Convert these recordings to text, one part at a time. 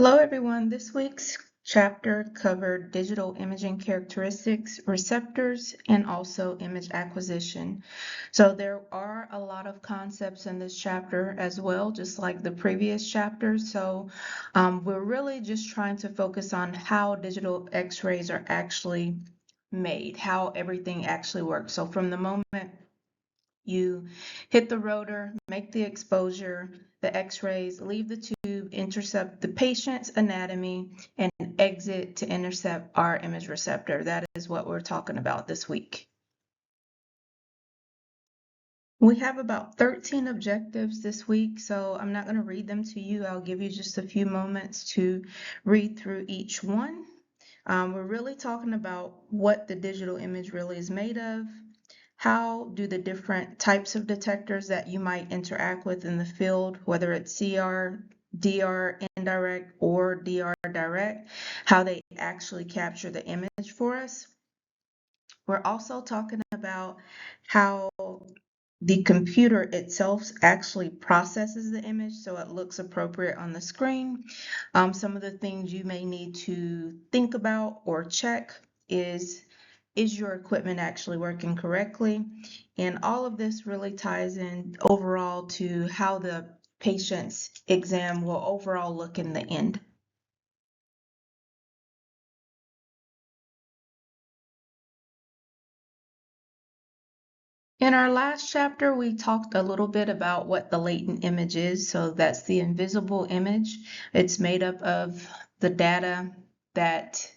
Hello, everyone. This week's chapter covered digital imaging characteristics, receptors, and also image acquisition. So there are a lot of concepts in this chapter as well, just like the previous chapters. So we're really just trying to focus on how digital x-rays are actually made, how everything actually works. So from the moment you hit the rotor, make the exposure, the x-rays, leave the tube, intercept the patient's anatomy, and exit to intercept our image receptor. That is what we're talking about this week. We have about 13 objectives this week, so I'm not going to read them to you. I'll give you just a few moments to read through each one. We're really talking about what the digital image really is made of. How do the different types of detectors that you might interact with in the field, whether it's CR, DR indirect, or DR direct, how they actually capture the image for us? We're also talking about how the computer itself actually processes the image so it looks appropriate on the screen. Some of the things you may need to think about or check is your equipment actually working correctly? And all of this really ties in overall to how the patient's exam will overall look in the end. In our last chapter, we talked a little bit about what the latent image is. So that's the invisible image. It's made up of the data that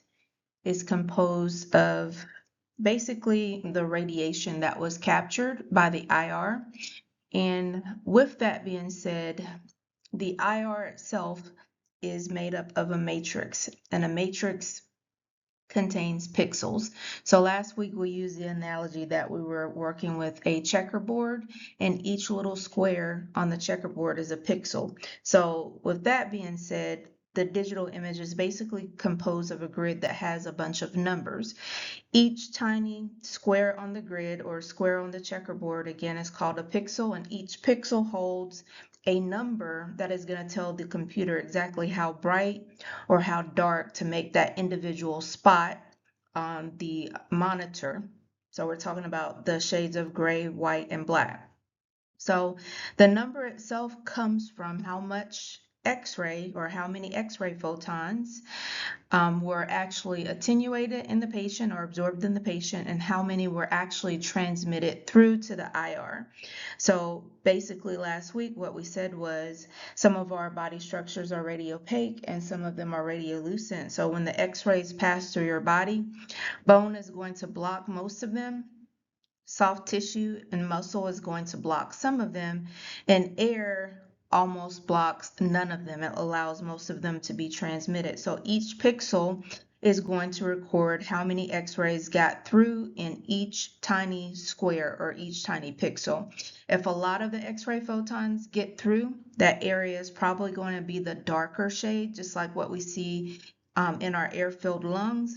is composed of basically the radiation that was captured by the IR. And with that being said, the IR itself is made up of a matrix, and a matrix contains pixels. So last week we used the analogy that we were working with a checkerboard, and each little square on the checkerboard is a pixel. So with that being said, the digital image is basically composed of a grid that has a bunch of numbers. Each tiny square on the grid or square on the checkerboard, again, is called a pixel, and each pixel holds a number that is going to tell the computer exactly how bright or how dark to make that individual spot on the monitor. So we're talking about the shades of gray, white, and black. So the number itself comes from how much X-ray or how many X-ray photons were actually attenuated in the patient or absorbed in the patient, and how many were actually transmitted through to the IR. So basically last week what we said was some of our body structures are radiopaque and some of them are radiolucent. So when the X-rays pass through your body, bone is going to block most of them. Soft tissue and muscle is going to block some of them, and air almost blocks none of them. It allows most of them to be transmitted. So each pixel is going to record how many x-rays got through in each tiny square or each tiny pixel. If a lot of the x-ray photons get through, that area is probably going to be the darker shade, just like what we see in our air-filled lungs.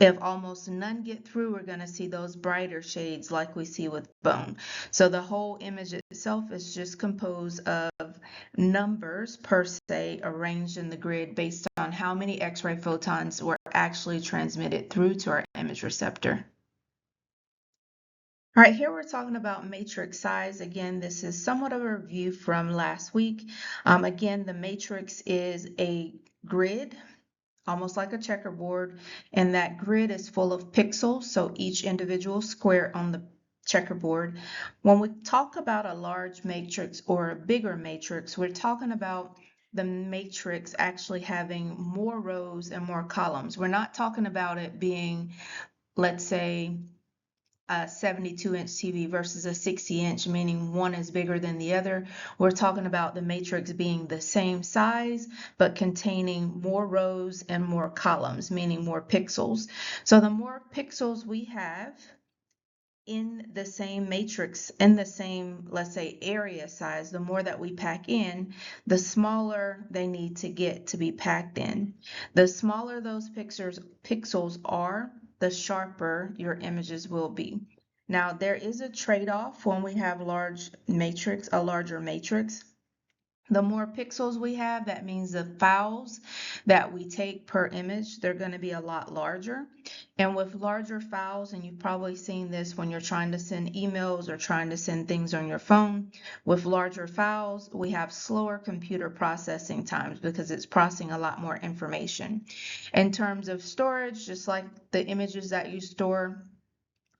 If almost none get through, we're going to see those brighter shades like we see with bone. So the whole image itself is just composed of numbers per se arranged in the grid based on how many X-ray photons were actually transmitted through to our image receptor. All right, here we're talking about matrix size. Again, this is somewhat of a review from last week. Again, the matrix is a grid, almost like a checkerboard, and that grid is full of pixels, so each individual square on the checkerboard. When we talk about a large matrix or a bigger matrix, we're talking about the matrix actually having more rows and more columns. We're not talking about it being, let's say, a 72-inch TV versus a 60-inch, meaning one is bigger than the other. We're talking about the matrix being the same size, but containing more rows and more columns, meaning more pixels. So the more pixels we have in the same matrix, in the same, let's say, area size, the more that we pack in, the smaller they need to get to be packed in. The smaller those pixels are, the sharper your images will be. Now, there is a trade-off when we have a larger matrix. The more pixels we have, that means the files that we take per image, they're going to be a lot larger. And with larger files, and you've probably seen this when you're trying to send emails or trying to send things on your phone, with larger files, we have slower computer processing times because it's processing a lot more information. In terms of storage, just like the images that you store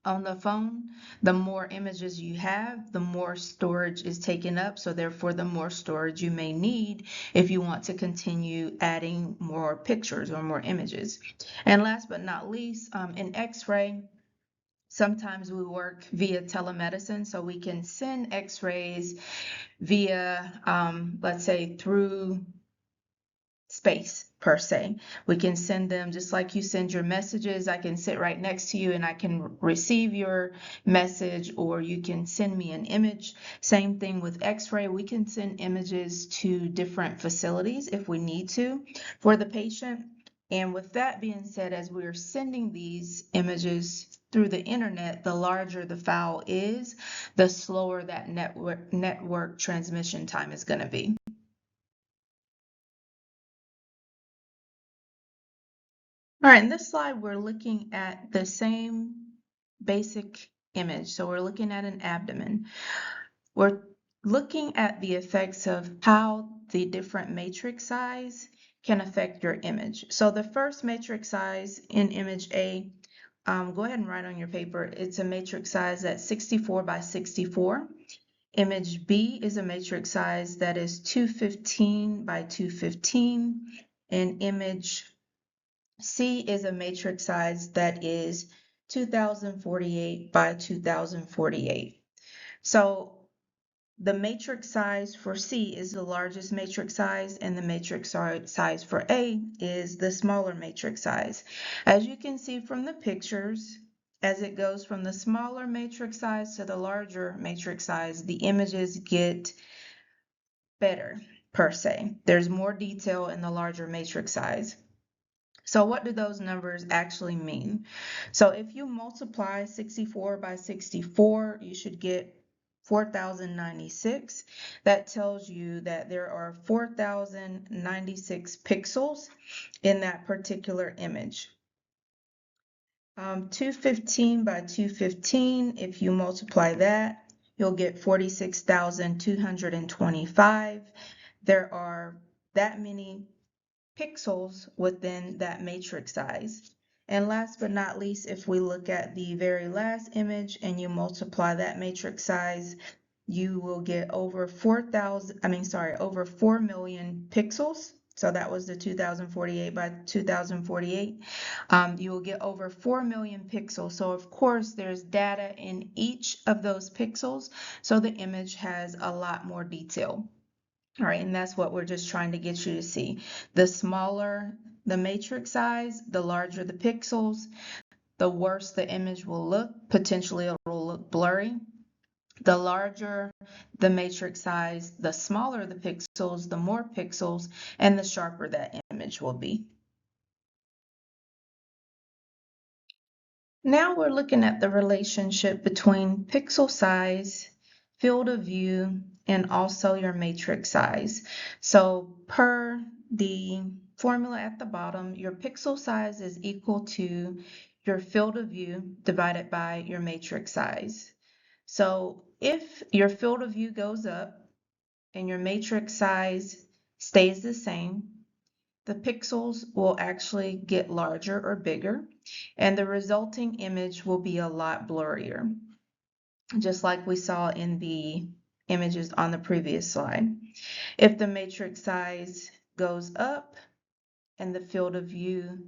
on the phone, the more images you have, the more storage is taken up. So therefore, the more storage you may need if you want to continue adding more pictures or more images. And last but not least, in X-ray, sometimes we work via telemedicine, so we can send X-rays via, let's say, through space per se. We can send them just like you send your messages. I can sit right next to you and I can receive your message, or you can send me an image. Same thing with X-ray. We can send images to different facilities if we need to for the patient. And with that being said, as we're sending these images through the internet, the larger the file is, the slower that network transmission time is going to be. All right, in this slide, we're looking at the same basic image. So we're looking at an abdomen. We're looking at the effects of how the different matrix size can affect your image. So the first matrix size in image A, go ahead and write on your paper. It's a matrix size that's 64 by 64. Image B is a matrix size that is 215 by 215. And image C is a matrix size that is 2048 by 2048. So the matrix size for C is the largest matrix size, and the matrix size for A is the smaller matrix size. As you can see from the pictures, as it goes from the smaller matrix size to the larger matrix size, the images get better per se. There's more detail in the larger matrix size. So what do those numbers actually mean? So if you multiply 64 by 64, you should get 4,096. That tells you that there are 4,096 pixels in that particular image. 215 by 215, if you multiply that, you'll get 46,225. There are that many pixels within that matrix size. And last but not least, if we look at the very last image and you multiply that matrix size, you will get over 4 million pixels. So that was the 2048 by 2048. You will get over 4 million pixels. So of course there's data in each of those pixels. So the image has a lot more detail. All right, and that's what we're just trying to get you to see. The smaller the matrix size, the larger the pixels, the worse the image will look. Potentially it will look blurry. The larger the matrix size, the smaller the pixels, the more pixels, and the sharper that image will be. Now we're looking at the relationship between pixel size, field of view, and also your matrix size. So per the formula at the bottom, your pixel size is equal to your field of view divided by your matrix size. So if your field of view goes up and your matrix size stays the same, the pixels will actually get larger or bigger, and the resulting image will be a lot blurrier, just like we saw in the images on the previous slide. If the matrix size goes up and the field of view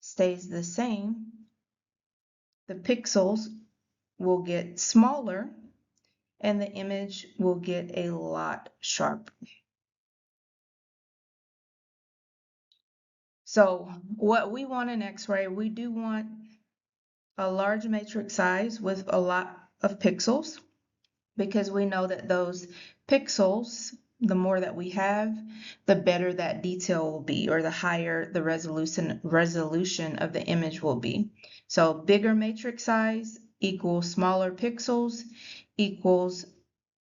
stays the same, the pixels will get smaller and the image will get a lot sharper. So what we want in X-ray, we do want a large matrix size with a lot of pixels, because we know that those pixels, the more that we have, the better that detail will be, or the higher the resolution of the image will be. So bigger matrix size equals smaller pixels equals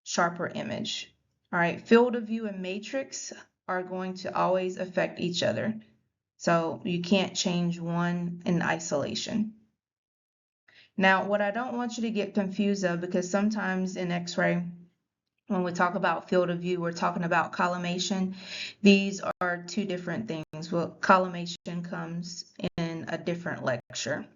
sharper image. All right, field of view and matrix are going to always affect each other. So you can't change one in isolation. Now, what I don't want you to get confused of, because sometimes in X-ray, when we talk about field of view, we're talking about collimation. These are two different things. Well, collimation comes in a different lecture.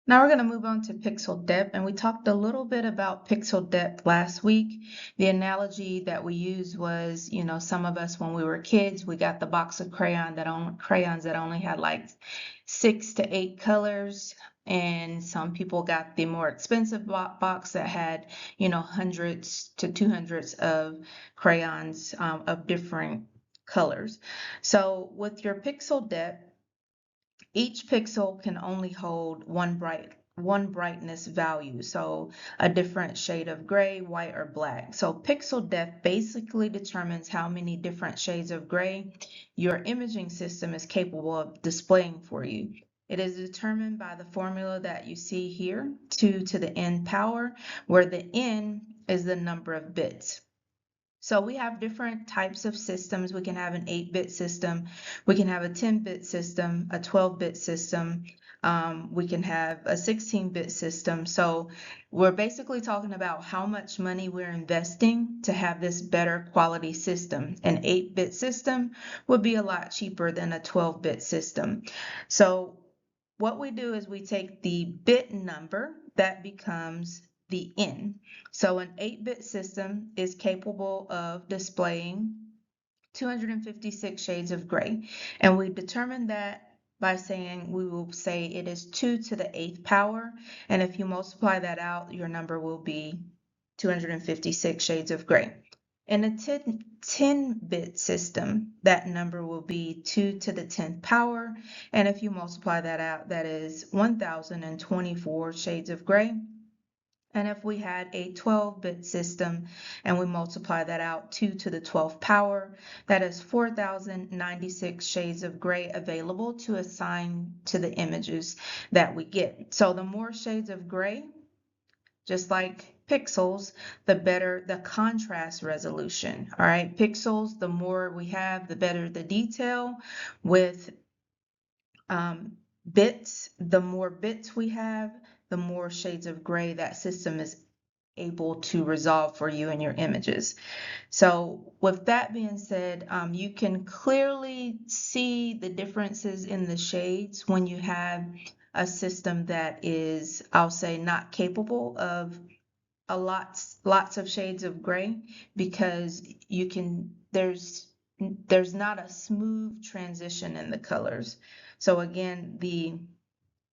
Now we're going to move on to pixel depth, and we talked a little bit about pixel depth last week. The analogy that we used was, some of us when we were kids, we got the box of crayons that only had like 6 to 8 colors, and some people got the more expensive box that had, hundreds to 200s of crayons of different colors. So with your pixel depth, each pixel can only hold one brightness value, so a different shade of gray, white, or black. So pixel depth basically determines how many different shades of gray your imaging system is capable of displaying for you. It is determined by the formula that you see here, 2 to the n power, where the n is the number of bits. So we have different types of systems. We can have an 8-bit system, we can have a 10-bit system, a 12-bit system, we can have a 16-bit system. So we're basically talking about how much money we're investing to have this better quality system. An 8-bit system would be a lot cheaper than a 12-bit system. So what we do is we take the bit number that becomes the N. So an 8-bit system is capable of displaying 256 shades of gray. And we determine that by saying, we will say it is 2 to the 8th power. And if you multiply that out, your number will be 256 shades of gray. In a 10-bit system, that number will be 2 to the 10th power. And if you multiply that out, that is 1024 shades of gray. And if we had a 12-bit system and we multiply that out, 2 to the 12th power, that is 4,096 shades of gray available to assign to the images that we get. So the more shades of gray, just like pixels, the better the contrast resolution. All right, pixels, the more we have, the better the detail. With bits, the more bits we have, the more shades of gray that system is able to resolve for you in your images. So with that being said, you can clearly see the differences in the shades when you have a system that is, I'll say, not capable of lots of shades of gray, because there's not a smooth transition in the colors. So again, the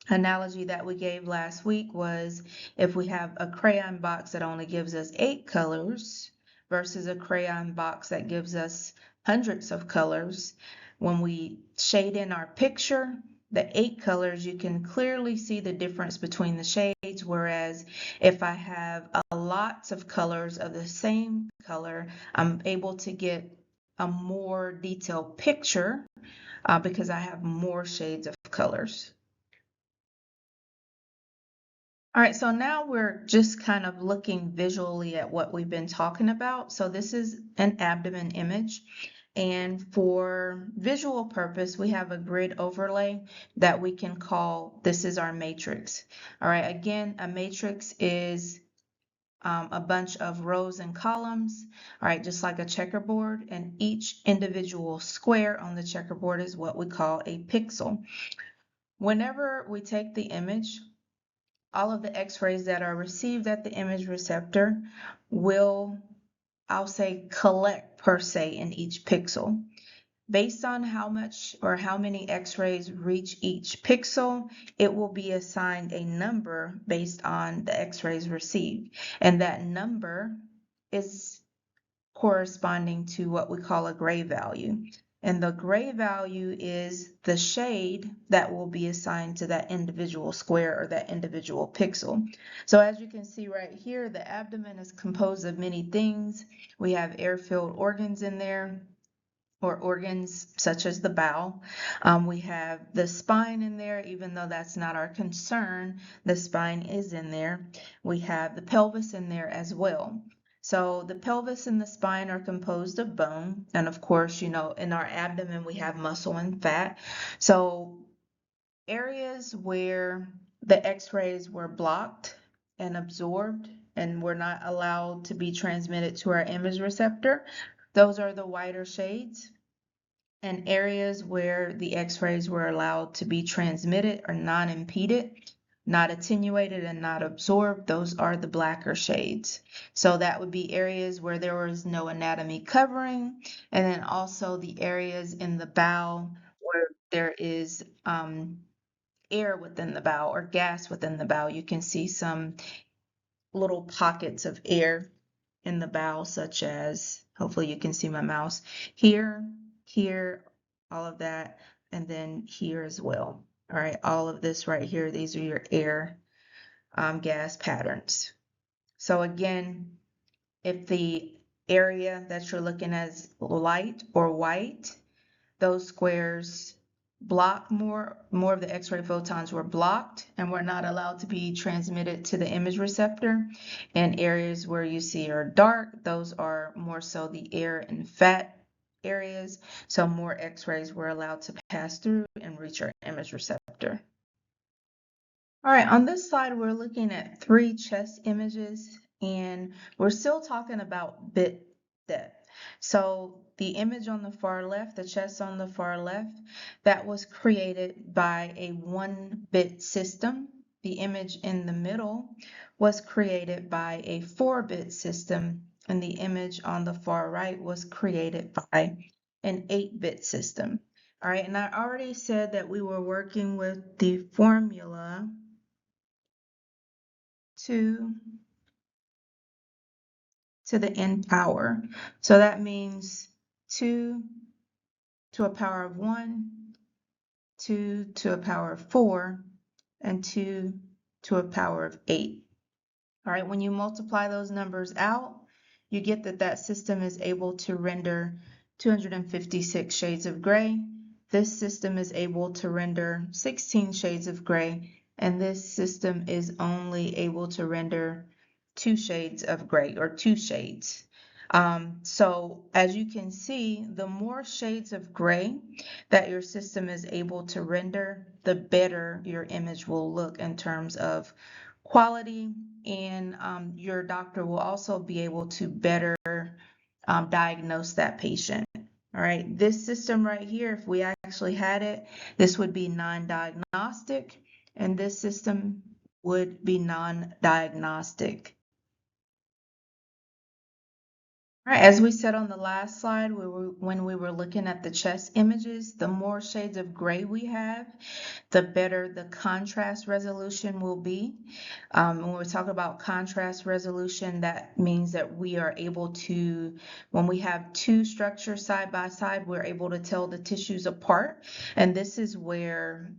analogy that we gave last week was, if we have a crayon box that only gives us 8 colors versus a crayon box that gives us hundreds of colors, when we shade in our picture, the 8 colors, you can clearly see the difference between the shades. Whereas if I have lots of colors of the same color, I'm able to get a more detailed picture because I have more shades of colors. All right, so now we're just kind of looking visually at what we've been talking about. So this is an abdomen image. And for visual purpose, we have a grid overlay that we can call, this is our matrix. All right, again, a matrix is a bunch of rows and columns, all right, just like a checkerboard, and each individual square on the checkerboard is what we call a pixel. Whenever we take the image, all of the X-rays that are received at the image receptor will, I'll say, collect per se in each pixel. Based on how much or how many X-rays reach each pixel, it will be assigned a number based on the X-rays received. And that number is corresponding to what we call a gray value. And the gray value is the shade that will be assigned to that individual square or that individual pixel. So as you can see right here, the abdomen is composed of many things. We have air-filled organs in there, or organs such as the bowel. We have the spine in there, even though that's not our concern, the spine is in there. We have the pelvis in there as well. So the pelvis and the spine are composed of bone. And of course, in our abdomen, we have muscle and fat. So areas where the x-rays were blocked and absorbed and were not allowed to be transmitted to our image receptor, those are the whiter shades. And areas where the x-rays were allowed to be transmitted or non-impeded, not attenuated, and not absorbed, those are the blacker shades. So that would be areas where there was no anatomy covering, and then also the areas in the bowel where there is air within the bowel or gas within the bowel. You can see some little pockets of air in the bowel, such as, hopefully you can see my mouse, here, here, all of that, and then here as well. All right, all of this right here, these are your air gas patterns. So again, if the area that you're looking at is light or white, those squares block more of the X-ray photons were blocked and were not allowed to be transmitted to the image receptor. And areas where you see are dark, those are more so the air and fat areas. So more X-rays were allowed to pass through and reach our image receptor. All right, on this slide, we're looking at 3 chest images, and we're still talking about bit depth. So the image on the far left, the chest on the far left, that was created by a 1-bit system. The image in the middle was created by a 4-bit system, and the image on the far right was created by an 8-bit system. All right, and I already said that we were working with the formula 2 to the n power. So that means 2 to a power of 1, 2 to a power of 4, and 2 to a power of 8. All right, when you multiply those numbers out, you get that system is able to render 256 shades of gray. This system is able to render 16 shades of gray, and this system is only able to render 2 shades of gray, or 2 shades. So as you can see, the more shades of gray that your system is able to render, the better your image will look in terms of quality, and your doctor will also be able to better diagnose that patient. All right, this system right here, if we actually had it, this would be non-diagnostic, and this system would be non-diagnostic. All right, as we said on the last slide, when we were looking at the chest images, the more shades of gray we have, the better the contrast resolution will be. When we talk about contrast resolution, that means that we are able to, when we have 2 structures side by side, we're able to tell the tissues apart. And this is where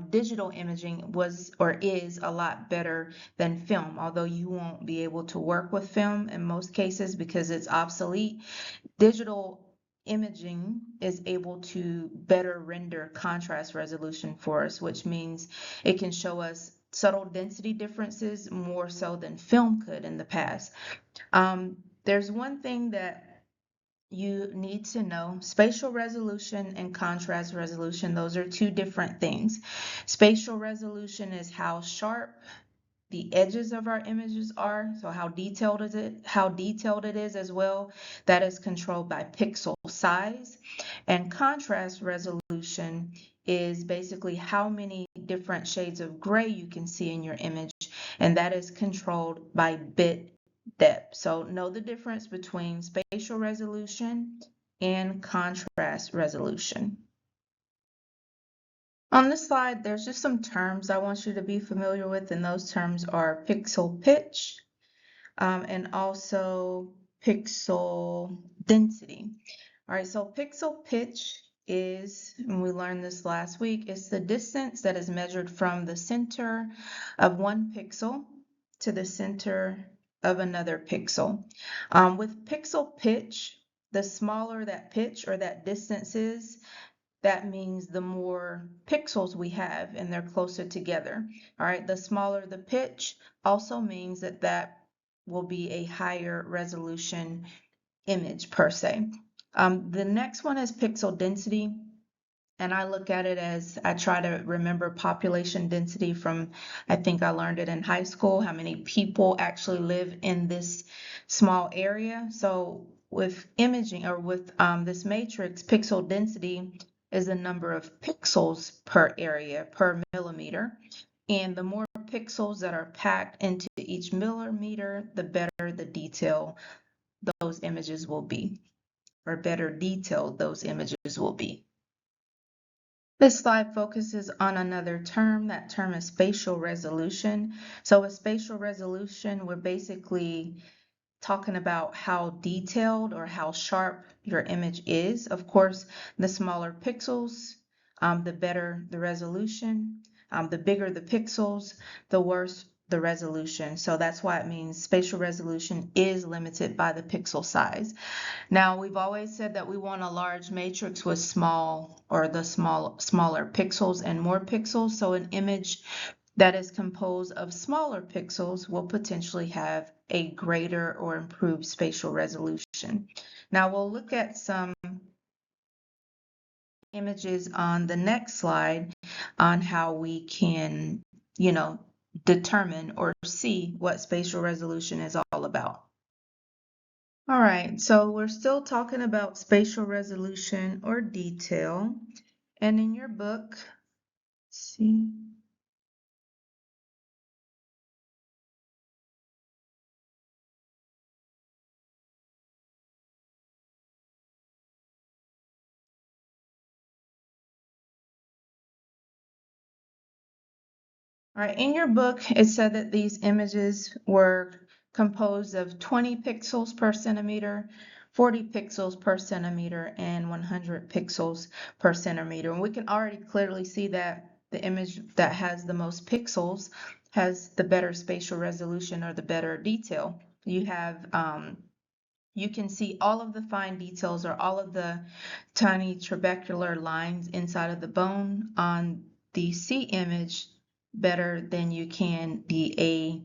digital imaging was or is a lot better than film, although you won't be able to work with film in most cases because it's obsolete. Digital imaging is able to better render contrast resolution for us, which means it can show us subtle density differences more so than film could in the past. There's one thing that you need to know: spatial resolution and contrast resolution. Those are 2 different things. Spatial resolution is how sharp the edges of our images are, so how detailed it is as well. That is controlled by pixel size. And contrast resolution is basically how many different shades of gray you can see in your image, and that is controlled by bit depth. So know the difference between spatial resolution and contrast resolution. On this slide, there's just some terms I want you to be familiar with, and those terms are pixel pitch and also pixel density. All right, so pixel pitch is, and we learned this last week, it's the distance that is measured from the center of one pixel to the center of another pixel. With pixel pitch, the smaller that pitch or that distance is, that means the more pixels we have and they're closer together. All right, the smaller the pitch also means that will be a higher resolution image per se. The next one is pixel density. And I look at it as I try to remember population density from, I think I learned it in high school, how many people actually live in this small area. So with imaging or with this matrix, pixel density is the number of pixels per area per millimeter. And the more pixels that are packed into each millimeter, the better the detail those images will be, or better detailed those images will be. This slide focuses on another term. That term is spatial resolution. So with spatial resolution, we're basically talking about how detailed or how sharp your image is. Of course, the smaller pixels, the better the resolution. The bigger the pixels, the worse the resolution. So that's why it means spatial resolution is limited by the pixel size. Now, we've always said that we want a large matrix with smaller pixels and more pixels. So an image that is composed of smaller pixels will potentially have a greater or improved spatial resolution. Now we'll look at some images on the next slide on how we can, determine or see what spatial resolution is all about. All right, so we're still talking about spatial resolution or detail. And in your book, let's see. All right, in your book, it said that these images were composed of 20 pixels per centimeter, 40 pixels per centimeter, and 100 pixels per centimeter. And we can already clearly see that the image that has the most pixels has the better spatial resolution or the better detail. You can see all of the fine details or all of the tiny trabecular lines inside of the bone on the C image better than you can the A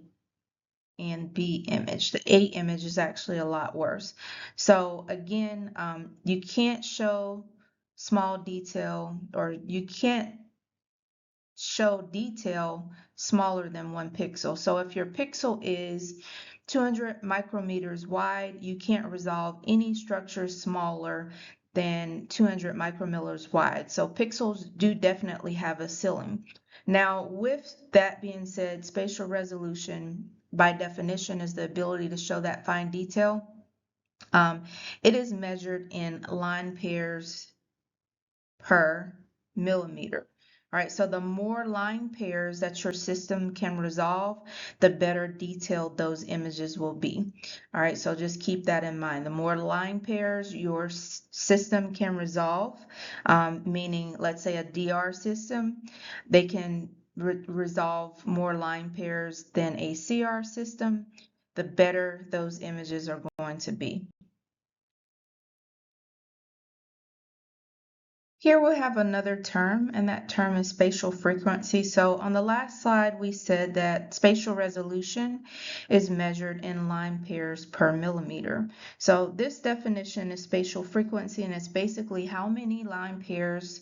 and B image. The A image is actually a lot worse. So again, you can't show small detail, or you can't show detail smaller than 1 pixel. So if your pixel is 200 micrometers wide, you can't resolve any structure smaller than 200 micrometers wide. So pixels do definitely have a ceiling. Now, with that being said, spatial resolution by definition is the ability to show that fine detail. It is measured in line pairs per millimeter. All right, so the more line pairs that your system can resolve, the better detailed those images will be. All right, so just keep that in mind. The more line pairs your system can resolve, meaning let's say a DR system, they can resolve more line pairs than a CR system, the better those images are going to be. Here we have another term, and that term is spatial frequency. So on the last slide, we said that spatial resolution is measured in line pairs per millimeter. So this definition is spatial frequency, and it's basically how many line pairs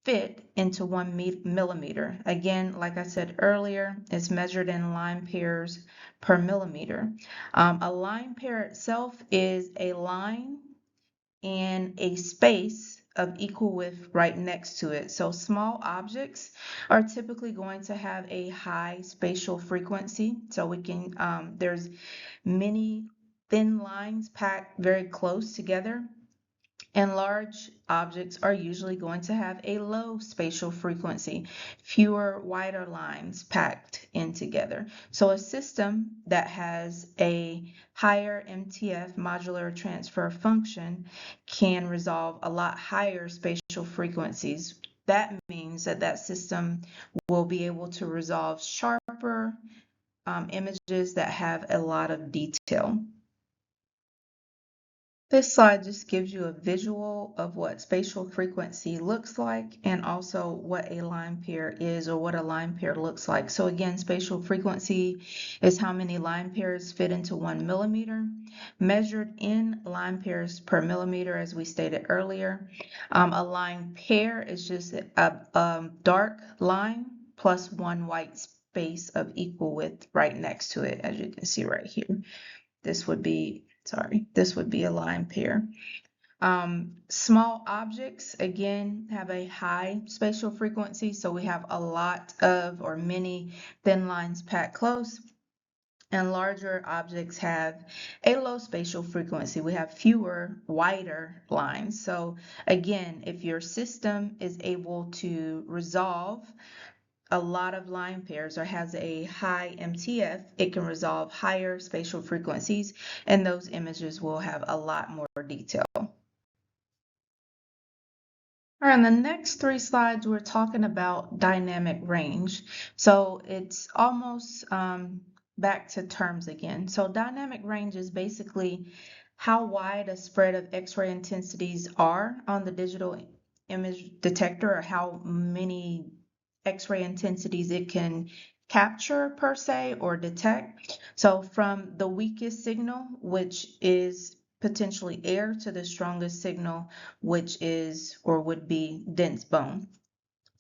fit into 1 millimeter. Again, like I said earlier, it's measured in line pairs per millimeter. A line pair itself is a line and a space of equal width right next to it. So small objects are typically going to have a high spatial frequency. So we can, there's many thin lines packed very close together. And large objects are usually going to have a low spatial frequency, fewer wider lines packed in together. So a system that has a higher MTF, modular transfer function, can resolve a lot higher spatial frequencies. That means that that system will be able to resolve sharper images that have a lot of detail. This slide just gives you a visual of what spatial frequency looks like and also what a line pair is or what a line pair looks like. So again, spatial frequency is how many line pairs fit into 1 millimeter, measured in line pairs per millimeter, as we stated earlier. A line pair is just a dark line plus one white space of equal width right next to it, as you can see right here. This would be a line pair. Small objects, again, have a high spatial frequency, so we have a lot of or many thin lines packed close. And larger objects have a low spatial frequency. We have fewer, wider lines. So again, if your system is able to resolve a lot of line pairs or has a high MTF, it can resolve higher spatial frequencies, and those images will have a lot more detail. All right, in the next 3 slides, we're talking about dynamic range. So it's almost back to terms again. So dynamic range is basically how wide a spread of X-ray intensities are on the digital image detector, or how many X-ray intensities it can capture per se or detect. So from the weakest signal, which is potentially air, to the strongest signal, which is or would be dense bone.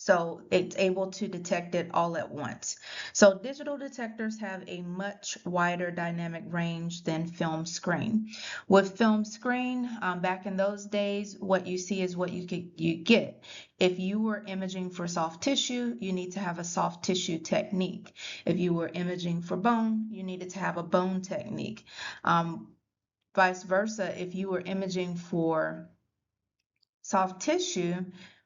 So it's able to detect it all at once. So digital detectors have a much wider dynamic range than film screen. With film screen, back in those days, what you see is what you get. If you were imaging for soft tissue, you need to have a soft tissue technique. If you were imaging for bone, you needed to have a bone technique. Vice versa, if you were imaging for soft tissue,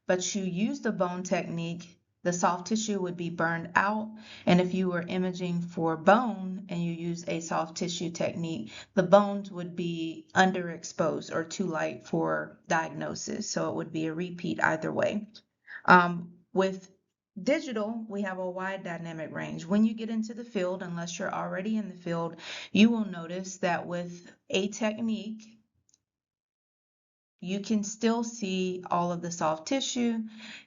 but you use the bone technique, the soft tissue would be burned out. And if you were imaging for bone and you use a soft tissue technique, the bones would be underexposed or too light for diagnosis. So it would be a repeat either way. With digital, we have a wide dynamic range. When you get into the field, unless you're already in the field, you will notice that with a technique, you can still see all of the soft tissue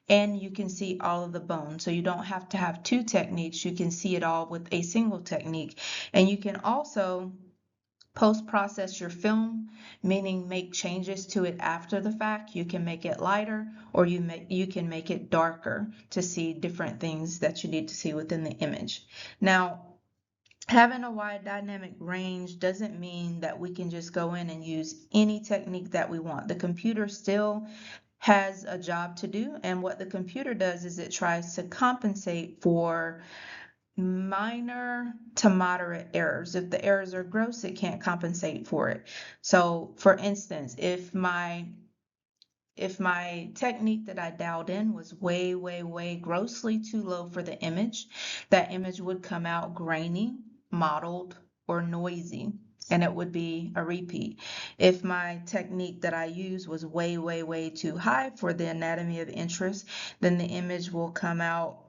and you can see all of the bone. So you don't have to have 2 techniques. You can see it all with a single technique. And you can also post-process your film, meaning make changes to it after the fact. You can make it lighter, or you can make it darker to see different things that you need to see within the image. Now, having a wide dynamic range doesn't mean that we can just go in and use any technique that we want. The computer still has a job to do, and what the computer does is it tries to compensate for minor to moderate errors. If the errors are gross, it can't compensate for it. So for instance, if my technique that I dialed in was way grossly too low for the image, that image would come out grainy, mottled, or noisy, and it would be a repeat. If my technique that I use was way too high for the anatomy of interest, then the image will come out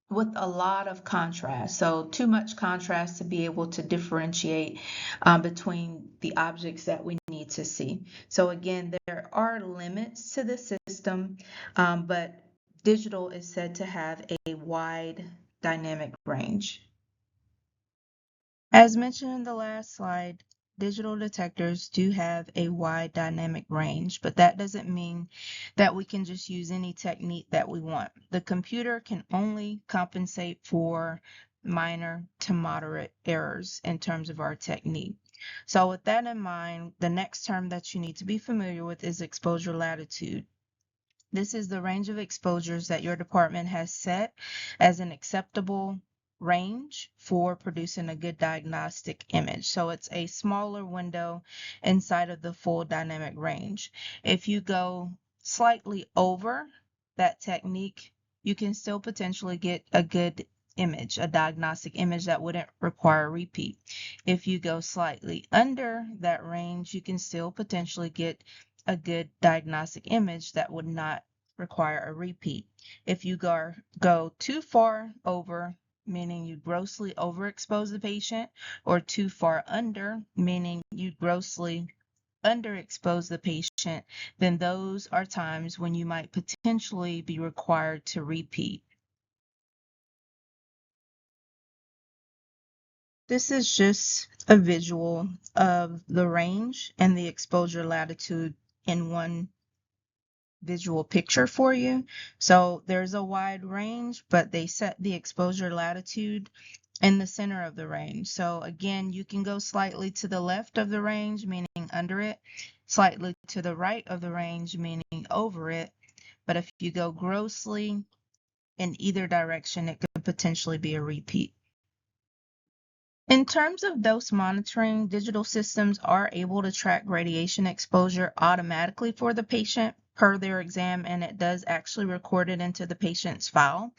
with a lot of contrast. So too much contrast to be able to differentiate between the objects that we need to see. So again, there are limits to the system, but digital is said to have a wide dynamic range. As mentioned in the last slide, digital detectors do have a wide dynamic range, but that doesn't mean that we can just use any technique that we want. The computer can only compensate for minor to moderate errors in terms of our technique. So with that in mind, the next term that you need to be familiar with is exposure latitude. This is the range of exposures that your department has set as an acceptable range for producing a good diagnostic image. So it's a smaller window inside of the full dynamic range. If you go slightly over that technique, you can still potentially get a good image, a diagnostic image that wouldn't require a repeat. If you go slightly under that range, you can still potentially get a good diagnostic image that would not require a repeat. If you go too far over, meaning you grossly overexpose the patient, or too far under, meaning you grossly underexpose the patient, then those are times when you might potentially be required to repeat. This is just a visual of the range and the exposure latitude in one visual picture for you. So there's a wide range, but they set the exposure latitude in the center of the range. So again, you can go slightly to the left of the range, meaning under it, slightly to the right of the range, meaning over it. But if you go grossly in either direction, it could potentially be a repeat. In terms of dose monitoring, digital systems are able to track radiation exposure automatically for the patient per their exam, and it does actually record it into the patient's file.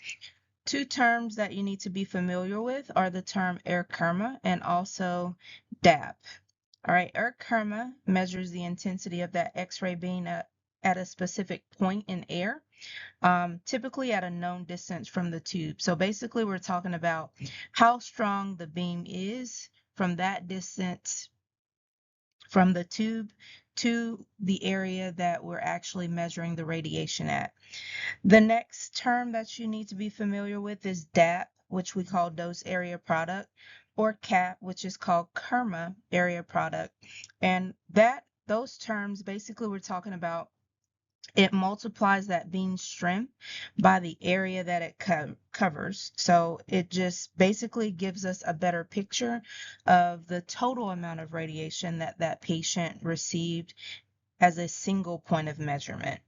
Two terms that you need to be familiar with are the term air kerma and also DAP. All right, air kerma measures the intensity of that X-ray beam at a specific point in air, typically at a known distance from the tube. So basically, we're talking about how strong the beam is from that distance from the tube to the area that we're actually measuring the radiation at. The next term that you need to be familiar with is DAP, which we call dose area product, or CAP, which is called kerma area product. And those terms, basically, we're talking about it multiplies that beam strength by the area that it covers. So it just basically gives us a better picture of the total amount of radiation that that patient received as a single point of measurement.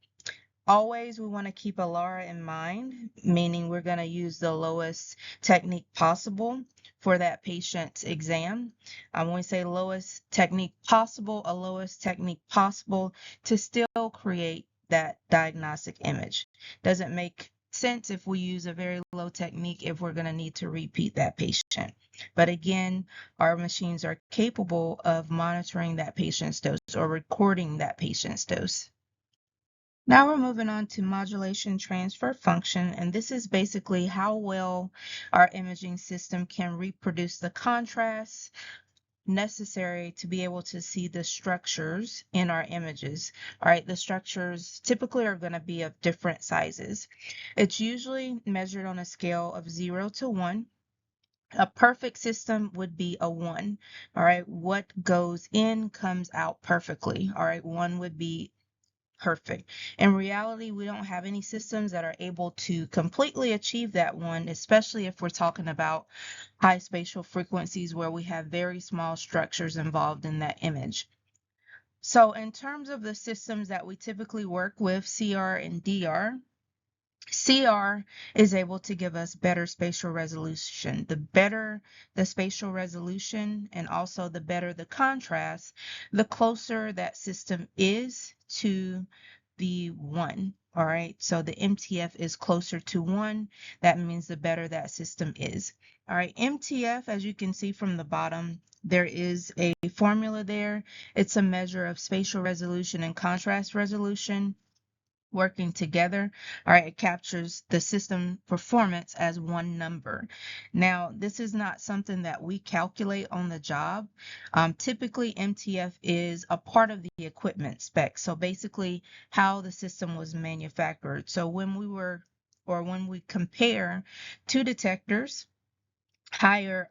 Always, we want to keep a LARA in mind, meaning we're going to use the lowest technique possible for that patient's exam. When we say lowest technique possible, a lowest technique possible to still create that diagnostic image. Doesn't make sense if we use a very low technique if we're going to need to repeat that patient. But again, our machines are capable of monitoring that patient's dose or recording that patient's dose. Now we're moving on to modulation transfer function, and this is basically how well our imaging system can reproduce the contrast necessary to be able to see the structures in our images. All right, the structures typically are going to be of different sizes. It's usually measured on a scale of 0 to 1. A perfect system would be a 1. All right, what goes in comes out perfectly. All right, 1 would be perfect. In reality, we don't have any systems that are able to completely achieve that 1, especially if we're talking about high spatial frequencies where we have very small structures involved in that image. So in terms of the systems that we typically work with, CR and DR, CR is able to give us better spatial resolution. The better the spatial resolution and also the better the contrast, the closer that system is to the 1. All right, so the MTF is closer to 1. That means the better that system is. All right, MTF, as you can see from the bottom, there is a formula there. It's a measure of spatial resolution and contrast resolution working together. All right, it captures the system performance as one number. Now, this is not something that we calculate on the job. Typically, MTF is a part of the equipment spec. So basically, how the system was manufactured. So when we compare two detectors, higher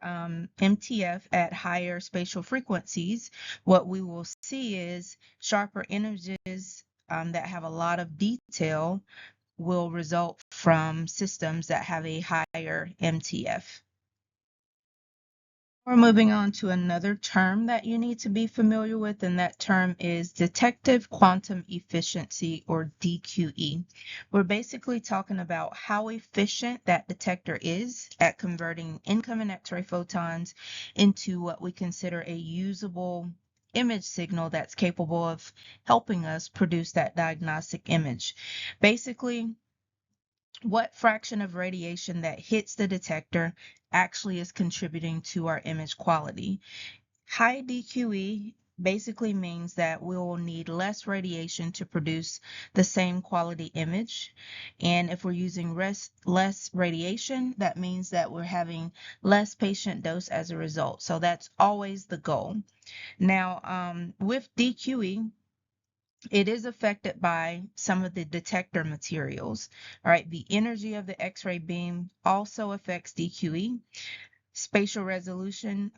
MTF at higher spatial frequencies, what we will see is sharper images that have a lot of detail will result from systems that have a higher MTF. We're moving on to another term that you need to be familiar with, and that term is detective quantum efficiency, or DQE. We're basically talking about how efficient that detector is at converting incoming X-ray photons into what we consider a usable image signal that's capable of helping us produce that diagnostic image. Basically, what fraction of radiation that hits the detector actually is contributing to our image quality. High DQE basically means that we will need less radiation to produce the same quality image. And if we're using less radiation, that means that we're having less patient dose as a result. So that's always the goal. Now, with DQE, it is affected by some of the detector materials. All right, the energy of the X-ray beam also affects DQE. Spatial resolution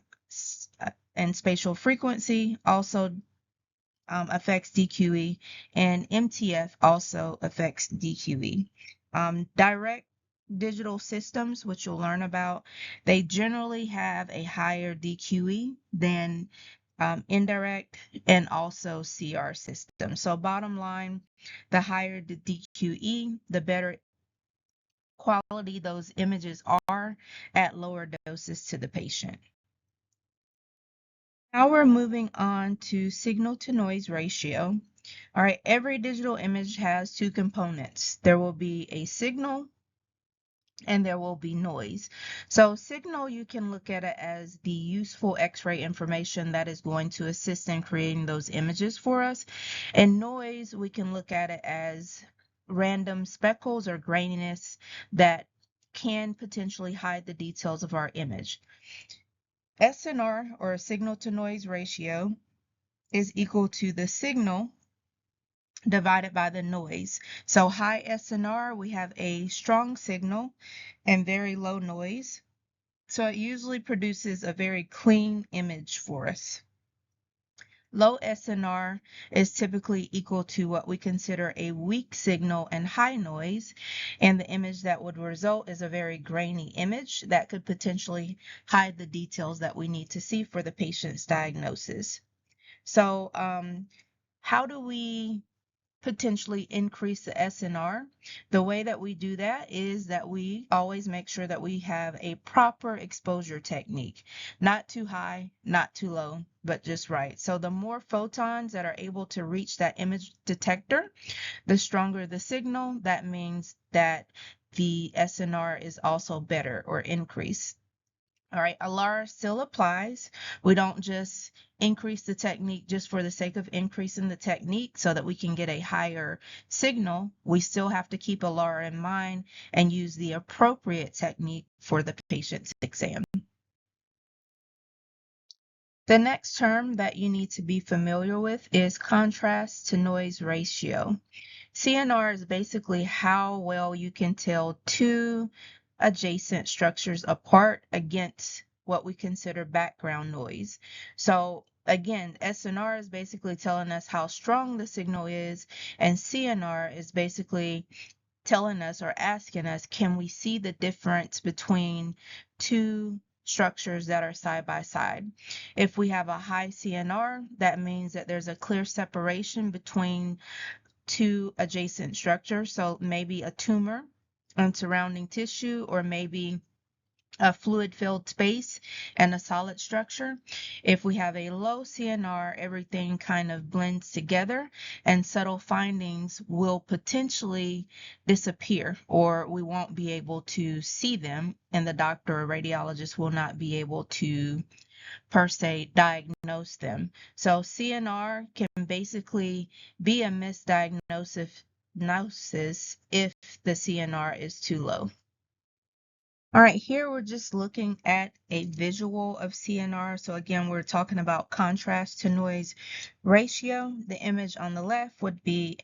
and spatial frequency also affects DQE, and MTF also affects DQE. Direct digital systems, which you'll learn about, they generally have a higher DQE than indirect and also CR systems. So bottom line, the higher the DQE, the better quality those images are at lower doses to the patient. Now we're moving on to signal to noise ratio. All right, every digital image has two components. There will be a signal and there will be noise. So signal, you can look at it as the useful X-ray information that is going to assist in creating those images for us. And noise, we can look at it as random speckles or graininess that can potentially hide the details of our image. SNR, or signal to noise ratio, is equal to the signal divided by the noise. So high SNR, we have a strong signal and very low noise. So it usually produces a very clean image for us. Low SNR is typically equal to what we consider a weak signal and high noise, and the image that would result is a very grainy image that could potentially hide the details that we need to see for the patient's diagnosis. So how do we potentially increase the SNR? The way that we do that is that we always make sure that we have a proper exposure technique. Not too high, not too low, but just right. So the more photons that are able to reach that image detector, the stronger the signal. That means that the SNR is also better or increased. All right, ALARA still applies. We don't just increase the technique just for the sake of increasing the technique so that we can get a higher signal. We still have to keep ALARA in mind and use the appropriate technique for the patient's exam. The next term that you need to be familiar with is contrast to noise ratio. CNR is basically how well you can tell two adjacent structures apart against what we consider background noise. So again, SNR is basically telling us how strong the signal is, and CNR is basically telling us or asking us, can we see the difference between two structures that are side by side? If we have a high CNR, that means that there's a clear separation between two adjacent structures. So maybe a tumor and surrounding tissue, or maybe a fluid-filled space and a solid structure. If we have a low CNR, everything kind of blends together and subtle findings will potentially disappear, or we won't be able to see them, and the doctor or radiologist will not be able to per se diagnose them. So CNR can basically be a misdiagnosis if the CNR is too low. All right, here we're just looking at a visual of CNR. So again, we're talking about contrast to noise ratio. The image on the left would be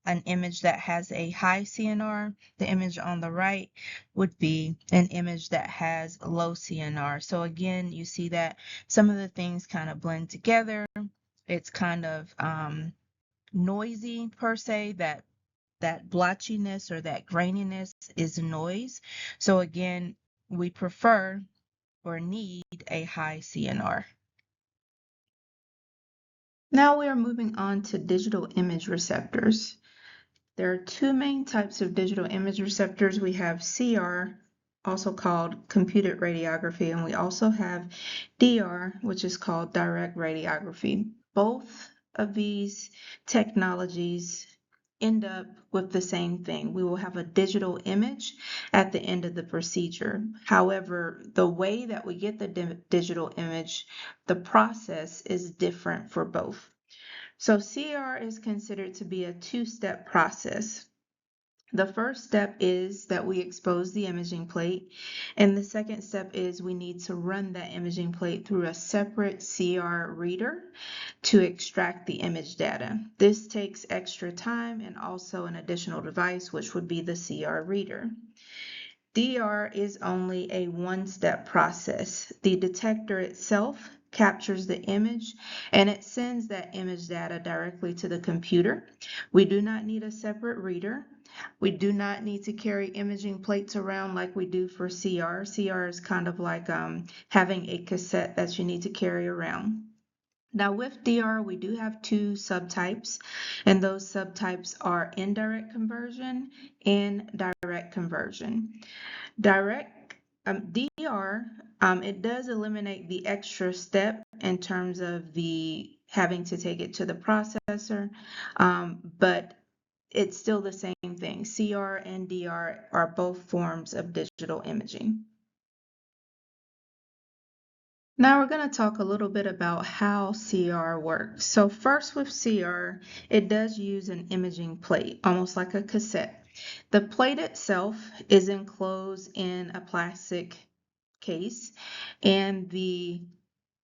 an image that has a high CNR. The image on the right would be an image that has low CNR. So again, you see that some of the things kind of blend together. It's kind of noisy per se, that blotchiness or that graininess is noise. So again, we prefer or need a high CNR. Now we are moving on to digital image receptors. There are two main types of digital image receptors. We have CR, also called computed radiography, and we also have DR, which is called direct radiography. Both of these technologies end up with the same thing. We will have a digital image at the end of the procedure. However, the way that we get the digital image, the process is different for both. So CR is considered to be a two-step process. The first step is that we expose the imaging plate, and the second step is we need to run that imaging plate through a separate CR reader to extract the image data. This takes extra time and also an additional device, which would be the CR reader. DR is only a one-step process. The detector itself captures the image and it sends that image data directly to the computer. We do not need a separate reader. We do not need to carry imaging plates around like we do for CR. CR is kind of like having a cassette that you need to carry around. Now with DR, we do have two subtypes, and those subtypes are indirect conversion and direct conversion. Direct DR, it does eliminate the extra step in terms of the having to take it to the processor, but it's still the same thing. CR and DR are both forms of digital imaging. Now we're going to talk a little bit about how CR works. So first with CR, it does use an imaging plate, almost like a cassette. The plate itself is enclosed in a plastic case, and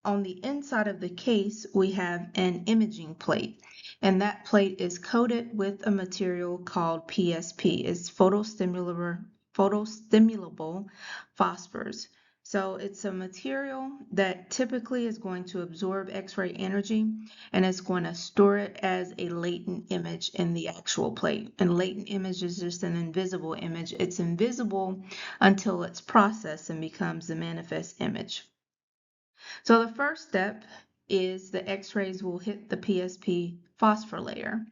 on the inside of the case, we have an imaging plate, and that plate is coated with a material called PSP. It's photostimulable phosphors. So it's a material that typically is going to absorb X-ray energy and it's going to store it as a latent image in the actual plate. And latent image is just an invisible image. It's invisible until it's processed and becomes the manifest image. So the first step is the X-rays will hit the PSP phosphor layer.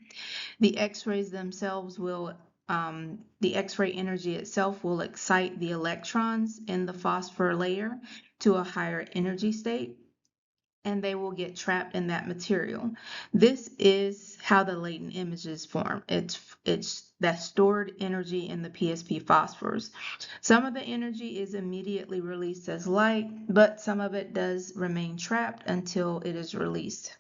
The X-rays themselves will, the X-ray energy itself will excite the electrons in the phosphor layer to a higher energy state, and they will get trapped in that material. This is how the latent images form. It's that stored energy in the PSP phosphors. Some of the energy is immediately released as light, but some of it does remain trapped until it is released.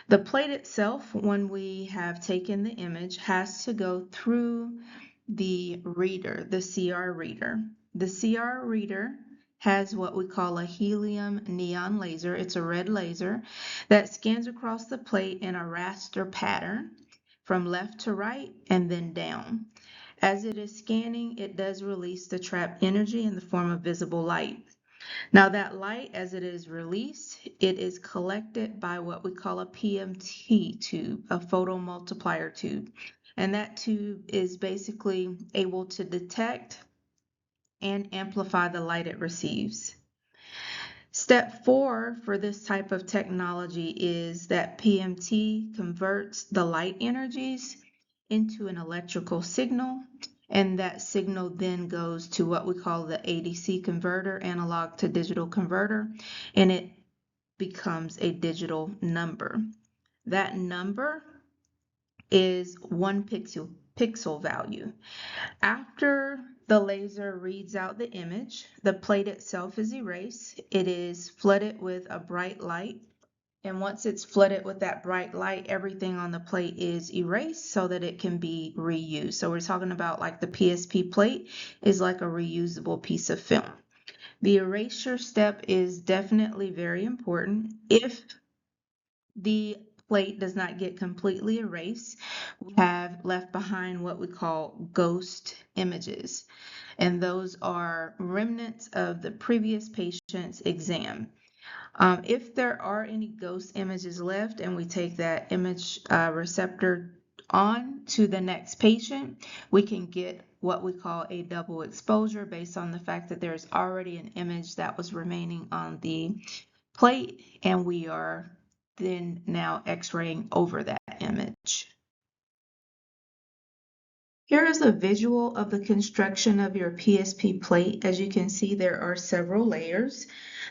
The plate itself, when we have taken the image, has to go through the reader, the CR reader. The CR reader has what we call a helium neon laser. It's a red laser that scans across the plate in a raster pattern from left to right and then down. As it is scanning, it does release the trapped energy in the form of visible light. Now that light, as it is released, it is collected by what we call a PMT tube, a photomultiplier tube. And that tube is basically able to detect and amplify the light it receives. Step 4 for this type of technology is that PMT converts the light energies into an electrical signal, and that signal then goes to what we call the ADC converter, analog to digital converter, and it becomes a digital number. That number is one pixel value. After the laser reads out the image, the plate itself is erased. It is flooded with a bright light. And once it's flooded with that bright light, everything on the plate is erased so that it can be reused. So we're talking about like the PSP plate is like a reusable piece of film. The erasure step is definitely very important. If the plate does not get completely erased, we have left behind what we call ghost images. And those are remnants of the previous patient's exam. If there are any ghost images left and we take that image receptor on to the next patient, we can get what we call a double exposure based on the fact that there's already an image that was remaining on the plate, and we are then now x-raying over that image. Here is a visual of the construction of your PSP plate. As you can see, there are several layers.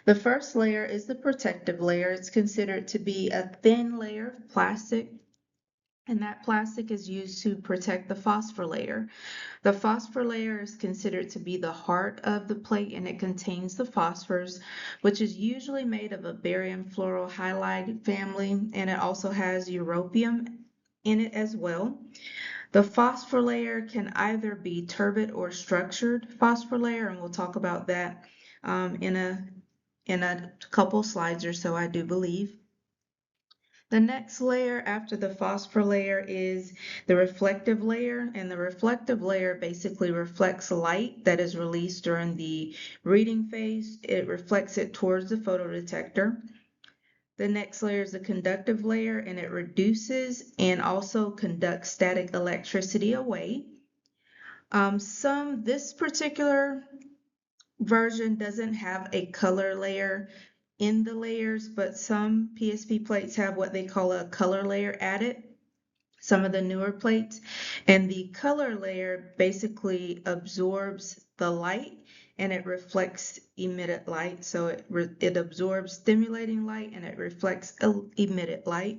The first layer is the protective layer. It's considered to be a thin layer of plastic and that plastic is used to protect the phosphor layer. The phosphor layer is considered to be the heart of the plate, and it contains the phosphors, which is usually made of a barium fluoro halide family, and it also has europium in it as well. The phosphor layer can either be turbid or structured phosphor layer, and we'll talk about that in a couple slides or so, I do believe. The next layer after the phosphor layer is the reflective layer, and the reflective layer basically reflects light that is released during the reading phase. It reflects it towards the photodetector. The next layer is the conductive layer, and it reduces and also conducts static electricity away. This particular version doesn't have a color layer in the layers, but some PSP plates have what they call a color layer added, some of the newer plates, and the color layer basically absorbs the light and it reflects emitted light. So it absorbs stimulating light and it reflects emitted light.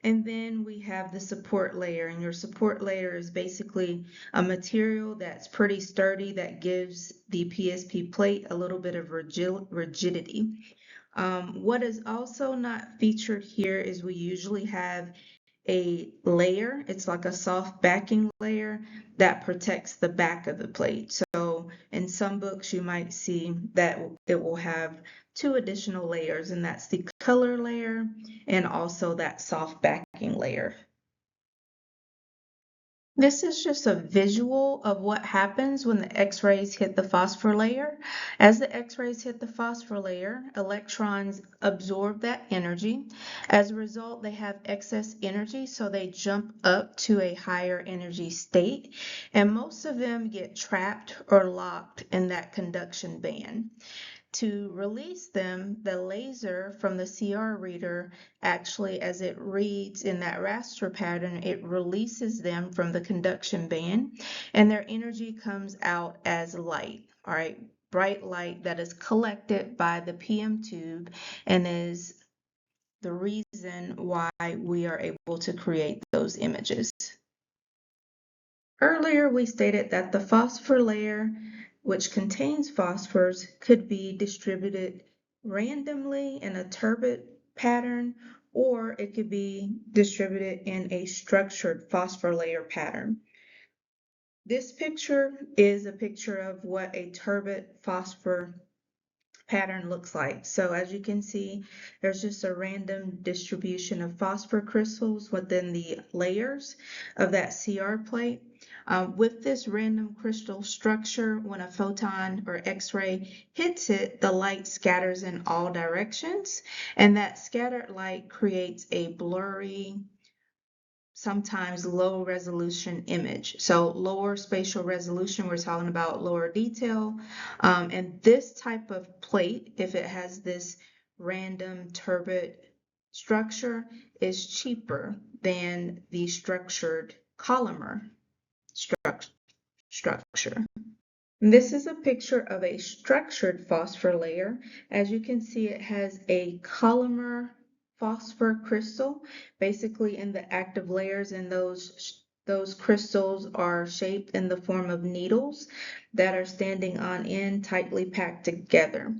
And then we have the support layer, and your support layer is basically a material that's pretty sturdy that gives the PSP plate a little bit of rigidity. What is also not featured here is we usually have a layer. It's like a soft backing layer that protects the back of the plate. So in some books you might see that it will have two additional layers, and that's the color layer and also that soft backing layer. This is just a visual of what happens when the X-rays hit the phosphor layer. As the X-rays hit the phosphor layer, electrons absorb that energy. As a result, they have excess energy, so they jump up to a higher energy state, and most of them get trapped or locked in that conduction band. To release them, the laser from the CR reader actually, as it reads in that raster pattern, it releases them from the conduction band, and their energy comes out as light, all right, bright light that is collected by the PM tube and is the reason why we are able to create those images. Earlier, we stated that the phosphor layer, which contains phosphors, could be distributed randomly in a turbid pattern, or it could be distributed in a structured phosphor layer pattern. This picture is a picture of what a turbid phosphor pattern looks like. So as you can see, there's just a random distribution of phosphor crystals within the layers of that CR plate. With this random crystal structure, when a photon or X-ray hits it, the light scatters in all directions, and that scattered light creates a blurry, sometimes low resolution image. So lower spatial resolution, we're talking about lower detail. And this type of plate, if it has this random turbid structure, is cheaper than the structured columnar structure. This is a picture of a structured phosphor layer. As you can see, it has a columnar phosphor crystal basically in the active layers, and those crystals are shaped in the form of needles that are standing on end, tightly packed together.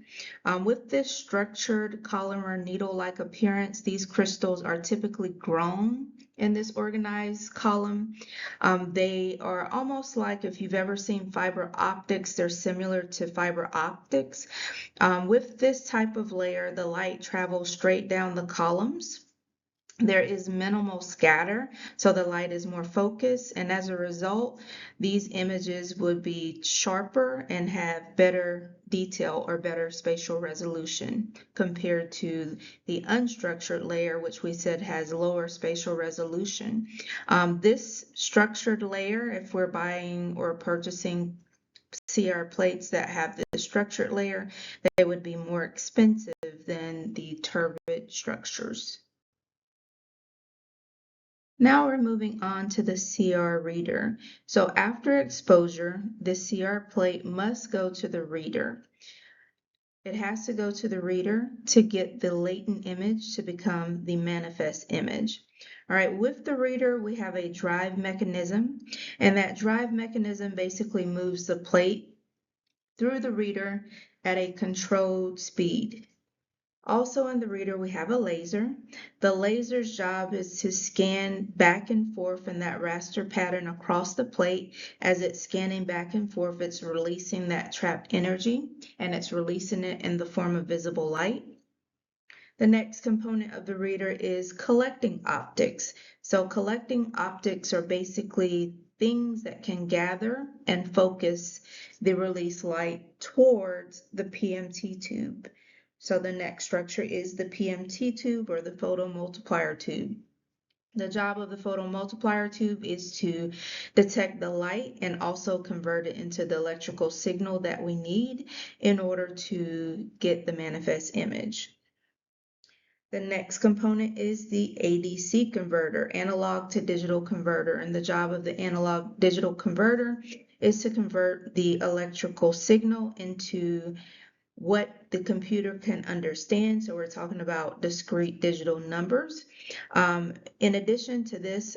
With this structured columnar needle-like appearance, these crystals are typically grown in this organized column. They are almost like, if you've ever seen fiber optics, they're similar to fiber optics. With this type of layer, the light travels straight down the columns. There is minimal scatter, so the light is more focused, and as a result, these images would be sharper and have better detail or better spatial resolution compared to the unstructured layer, which we said has lower spatial resolution. This structured layer, if we're buying or purchasing CR plates that have the structured layer, they would be more expensive than the turbid structures. Now we're moving on to the CR reader. So after exposure, the CR plate must go to the reader. It has to go to the reader to get the latent image to become the manifest image. All right, with the reader, we have a drive mechanism, and that drive mechanism basically moves the plate through the reader at a controlled speed. Also in the reader, we have a laser. The laser's job is to scan back and forth in that raster pattern across the plate. As it's scanning back and forth, it's releasing that trapped energy, and it's releasing it in the form of visible light. The next component of the reader is collecting optics. So collecting optics are basically things that can gather and focus the release light towards the PMT tube. So the next structure is the PMT tube, or the photomultiplier tube. The job of the photomultiplier tube is to detect the light and also convert it into the electrical signal that we need in order to get the manifest image. The next component is the ADC converter, analog to digital converter, and the job of the analog digital converter is to convert the electrical signal into what the computer can understand. So we're talking about discrete digital numbers. In addition to this,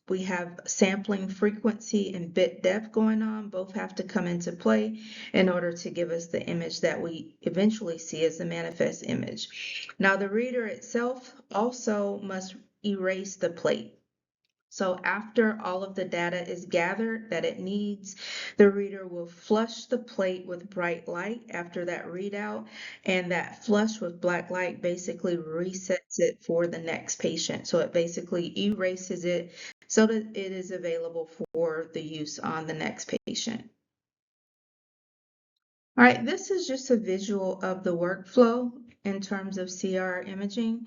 we have sampling frequency and bit depth going on. Both have to come into play in order to give us the image that we eventually see as the manifest image. Now, the reader itself also must erase the plate. So after all of the data is gathered that it needs, the reader will flush the plate with bright light after that readout, and that flush with black light basically resets it for the next patient. So it basically erases it so that it is available for the use on the next patient. All right, this is just a visual of the workflow in terms of CR imaging.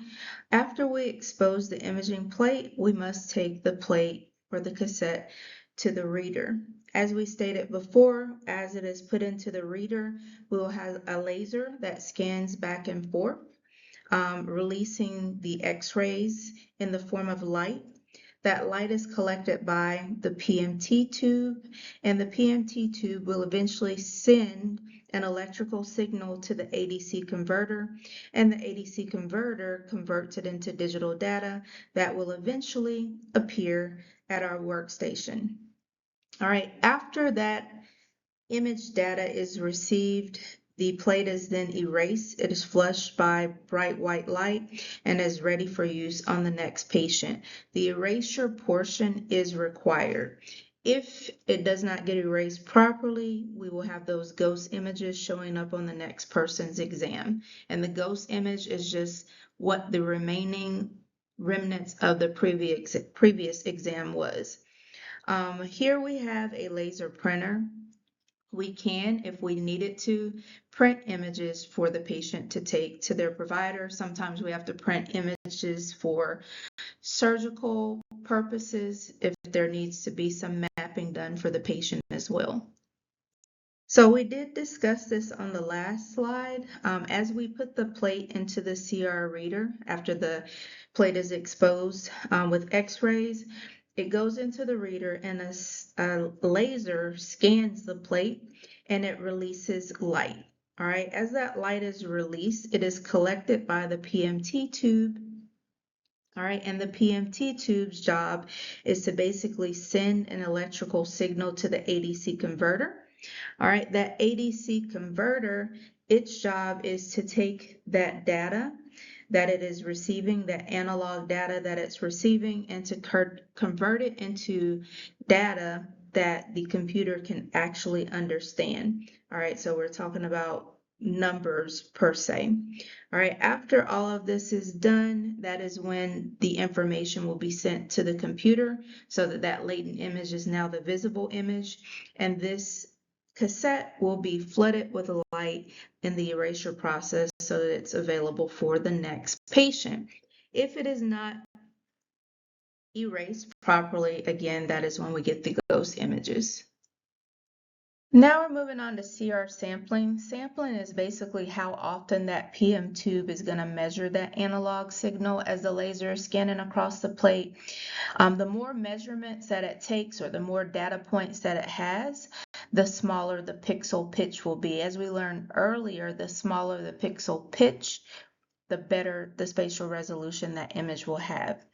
After we expose the imaging plate, we must take the plate or the cassette to the reader. As we stated before, as it is put into the reader, we will have a laser that scans back and forth, releasing the X-rays in the form of light. That light is collected by the PMT tube, and the PMT tube will eventually send an electrical signal to the ADC converter, and the ADC converter converts it into digital data that will eventually appear at our workstation. All right, after that image data is received, the plate is then erased. It is flushed by bright white light and is ready for use on the next patient. The erasure portion is required. If it does not get erased properly, we will have those ghost images showing up on the next person's exam. And the ghost image is just what the remaining remnants of the previous exam was. Here we have a laser printer. We can, if we needed to, print images for the patient to take to their provider. Sometimes we have to print images for surgical purposes if there needs to be some mapping done for the patient as well. So we did discuss this on the last slide. As we put the plate into the CR reader after the plate is exposed with X-rays, it goes into the reader and a laser scans the plate and it releases light. All right, as that light is released, it is collected by the PMT tube. All right, and the PMT tube's job is to basically send an electrical signal to the ADC converter. All right, that ADC converter, its job is to take that data that it is receiving, that analog data that it's receiving, and to convert it into data that the computer can actually understand. All right, so we're talking about numbers per se. All right, after all of this is done, that is when the information will be sent to the computer so that that latent image is now the visible image, and this cassette will be flooded with light in the erasure process so that it's available for the next patient. If it is not erased properly, again, that is when we get the ghost images. Now we're moving on to CR sampling. Sampling is basically how often that PM tube is going to measure that analog signal as the laser is scanning across the plate. The more measurements that it takes, or the more data points that it has, the smaller the pixel pitch will be. As we learned earlier, the smaller the pixel pitch, the better the spatial resolution that image will have.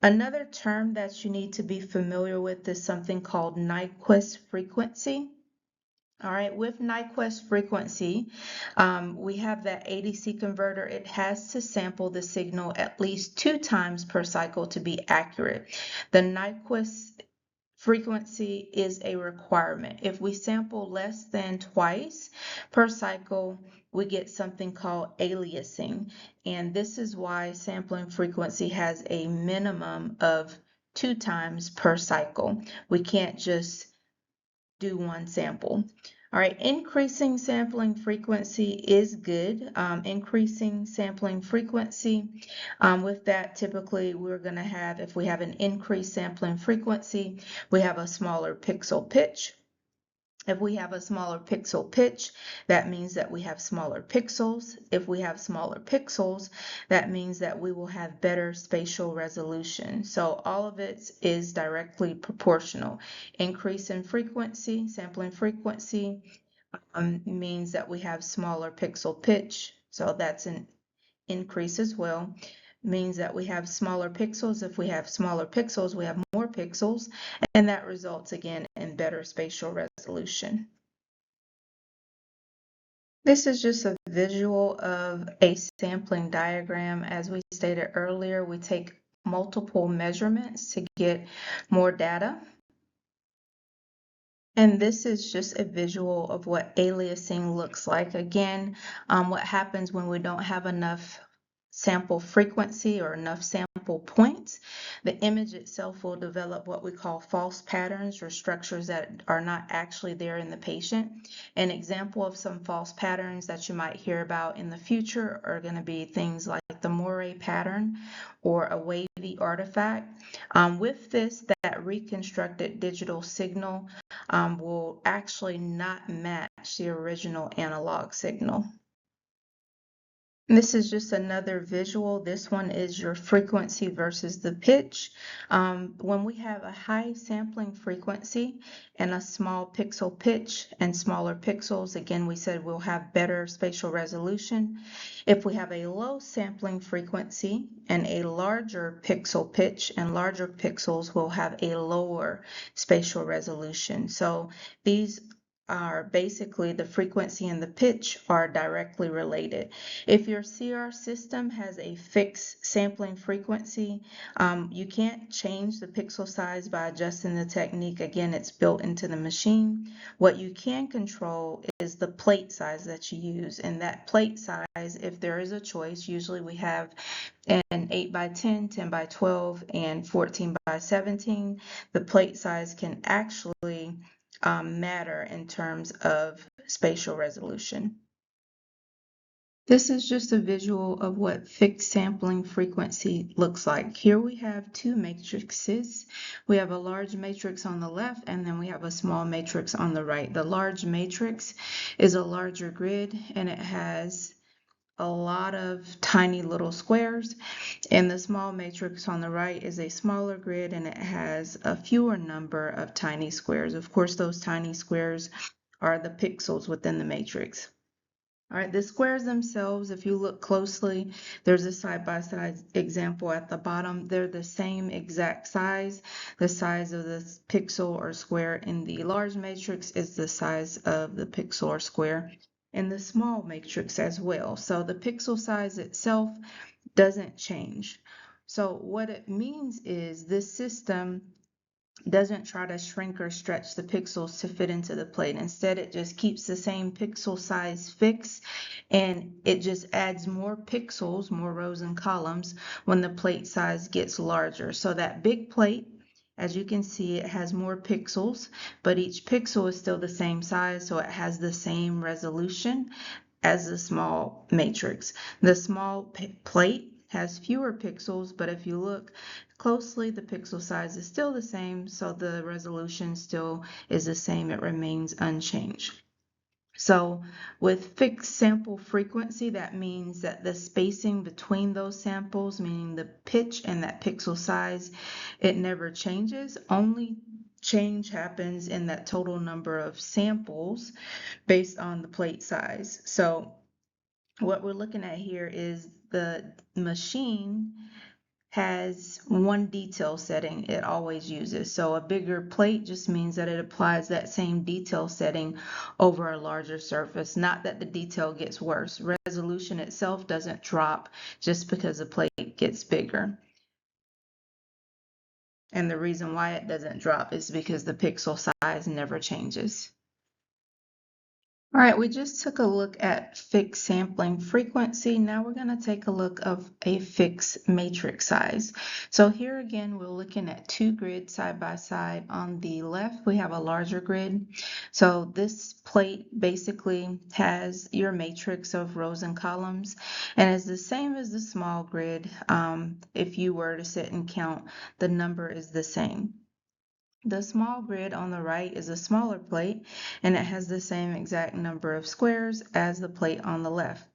Another term that you need to be familiar with is something called Nyquist frequency. All right, with Nyquist frequency, we have that ADC converter. It has to sample the signal at least 2 times per cycle to be accurate. The Nyquist frequency is a requirement. If we sample less than twice per cycle, we get something called aliasing. And this is why sampling frequency has a minimum of 2 times per cycle. We can't just do one sample. All right, increasing sampling frequency is good. Increasing sampling frequency, with that, typically we're going to have, if we have an increased sampling frequency, we have a smaller pixel pitch. If we have a smaller pixel pitch, that means that we have smaller pixels. If we have smaller pixels, that means that we will have better spatial resolution. So all of it is directly proportional. Increase in frequency, sampling frequency, means that we have smaller pixel pitch. So that's an increase as well. Means that we have smaller pixels. If we have smaller pixels, we have more pixels, and that results again in better spatial resolution. This is just a visual of a sampling diagram. As we stated earlier, we take multiple measurements to get more data. And this is just a visual of what aliasing looks like. Again, what happens when we don't have enough sample frequency or enough sample points, the image itself will develop what we call false patterns or structures that are not actually there in the patient. An example of some false patterns that you might hear about in the future are going to be things like the moire pattern or a wavy artifact. With this, that reconstructed digital signal will actually not match the original analog signal. This is just another visual. This one is your frequency versus the pitch. When we have a high sampling frequency and a small pixel pitch and smaller pixels, again, we said we'll have better spatial resolution. If we have a low sampling frequency and a larger pixel pitch and larger pixels, we'll have a lower spatial resolution. So these are basically the frequency and the pitch are directly related. If your CR system has a fixed sampling frequency, you can't change the pixel size by adjusting the technique. Again, it's built into the machine. What you can control is the plate size that you use. And that plate size, if there is a choice, usually we have an 8 by 10, 10 by 12, and 14 by 17. The plate size can actually matter in terms of spatial resolution. This is just a visual of what fixed sampling frequency looks like. Here we have two matrices. We have a large matrix on the left, and then we have a small matrix on the right. The large matrix is a larger grid, and it has a lot of tiny little squares. And the small matrix on the right is a smaller grid, and it has a fewer number of tiny squares. Of course, those tiny squares are the pixels within the matrix. All right, the squares themselves, if you look closely, there's a side-by-side example at the bottom. They're the same exact size. The size of the pixel or square in the large matrix is the size of the pixel or square in the small matrix as well. So the pixel size itself doesn't change. So what it means is this system doesn't try to shrink or stretch the pixels to fit into the plate. Instead, it just keeps the same pixel size fixed, and it just adds more pixels, more rows and columns when the plate size gets larger. So that big plate, as you can see, it has more pixels, but each pixel is still the same size, so it has the same resolution as the small matrix. The small plate has fewer pixels, but if you look closely, the pixel size is still the same, so the resolution still is the same. It remains unchanged. So with fixed sample frequency, that means that the spacing between those samples, meaning the pitch and that pixel size, it never changes. Only change happens in that total number of samples based on the plate size. So what we're looking at here is the machine has one detail setting it always uses. So a bigger plate just means that it applies that same detail setting over a larger surface, not that the detail gets worse. Resolution itself doesn't drop just because the plate gets bigger. And the reason why it doesn't drop is because the pixel size never changes. All right, we just took a look at fixed sampling frequency. Now we're going to take a look of a fixed matrix size. So here again, we're looking at two grids side by side. On the left, we have a larger grid. So this plate basically has your matrix of rows and columns, and is the same as the small grid. If you were to sit and count, the number is the same. The small grid on the right is a smaller plate, and it has the same exact number of squares as the plate on the left.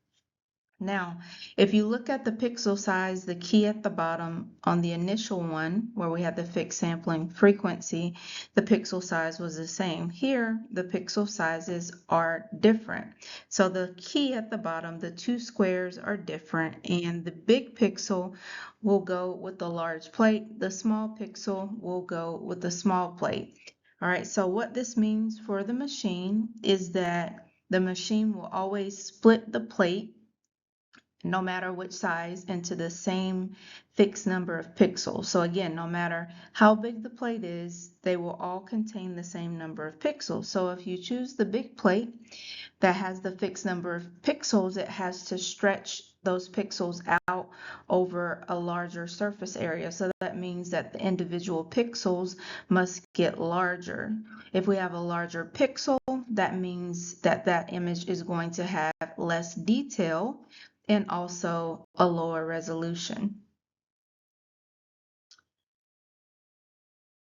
Now, if you look at the pixel size, the key at the bottom on the initial one, where we had the fixed sampling frequency, the pixel size was the same. Here, the pixel sizes are different. So the key at the bottom, the two squares are different, and the big pixel will go with the large plate. The small pixel will go with the small plate. All right, so what this means for the machine is that the machine will always split the plate, no matter which size, into the same fixed number of pixels. So again, no matter how big the plate is, they will all contain the same number of pixels. So if you choose the big plate that has the fixed number of pixels, it has to stretch those pixels out over a larger surface area. So that means that the individual pixels must get larger. If we have a larger pixel, that means that that image is going to have less detail and also a lower resolution.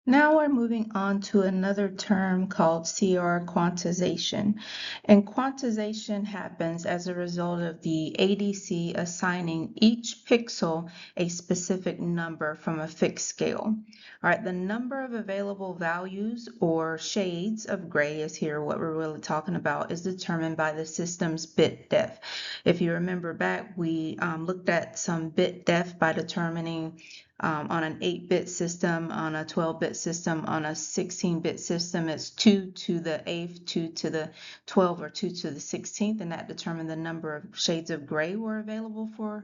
Now we're moving on to another term called CR quantization. And quantization happens as a result of the ADC assigning each pixel a specific number from a fixed scale. All right, the number of available values or shades of gray is here. What we're really talking about is determined by the system's bit depth. If you remember back, we looked at some bit depth by determining on an 8-bit system, on a 12-bit system, on a 16-bit system, it's 2 to the 8th, 2 to the 12th, or 2 to the 16th, and that determined the number of shades of gray were available for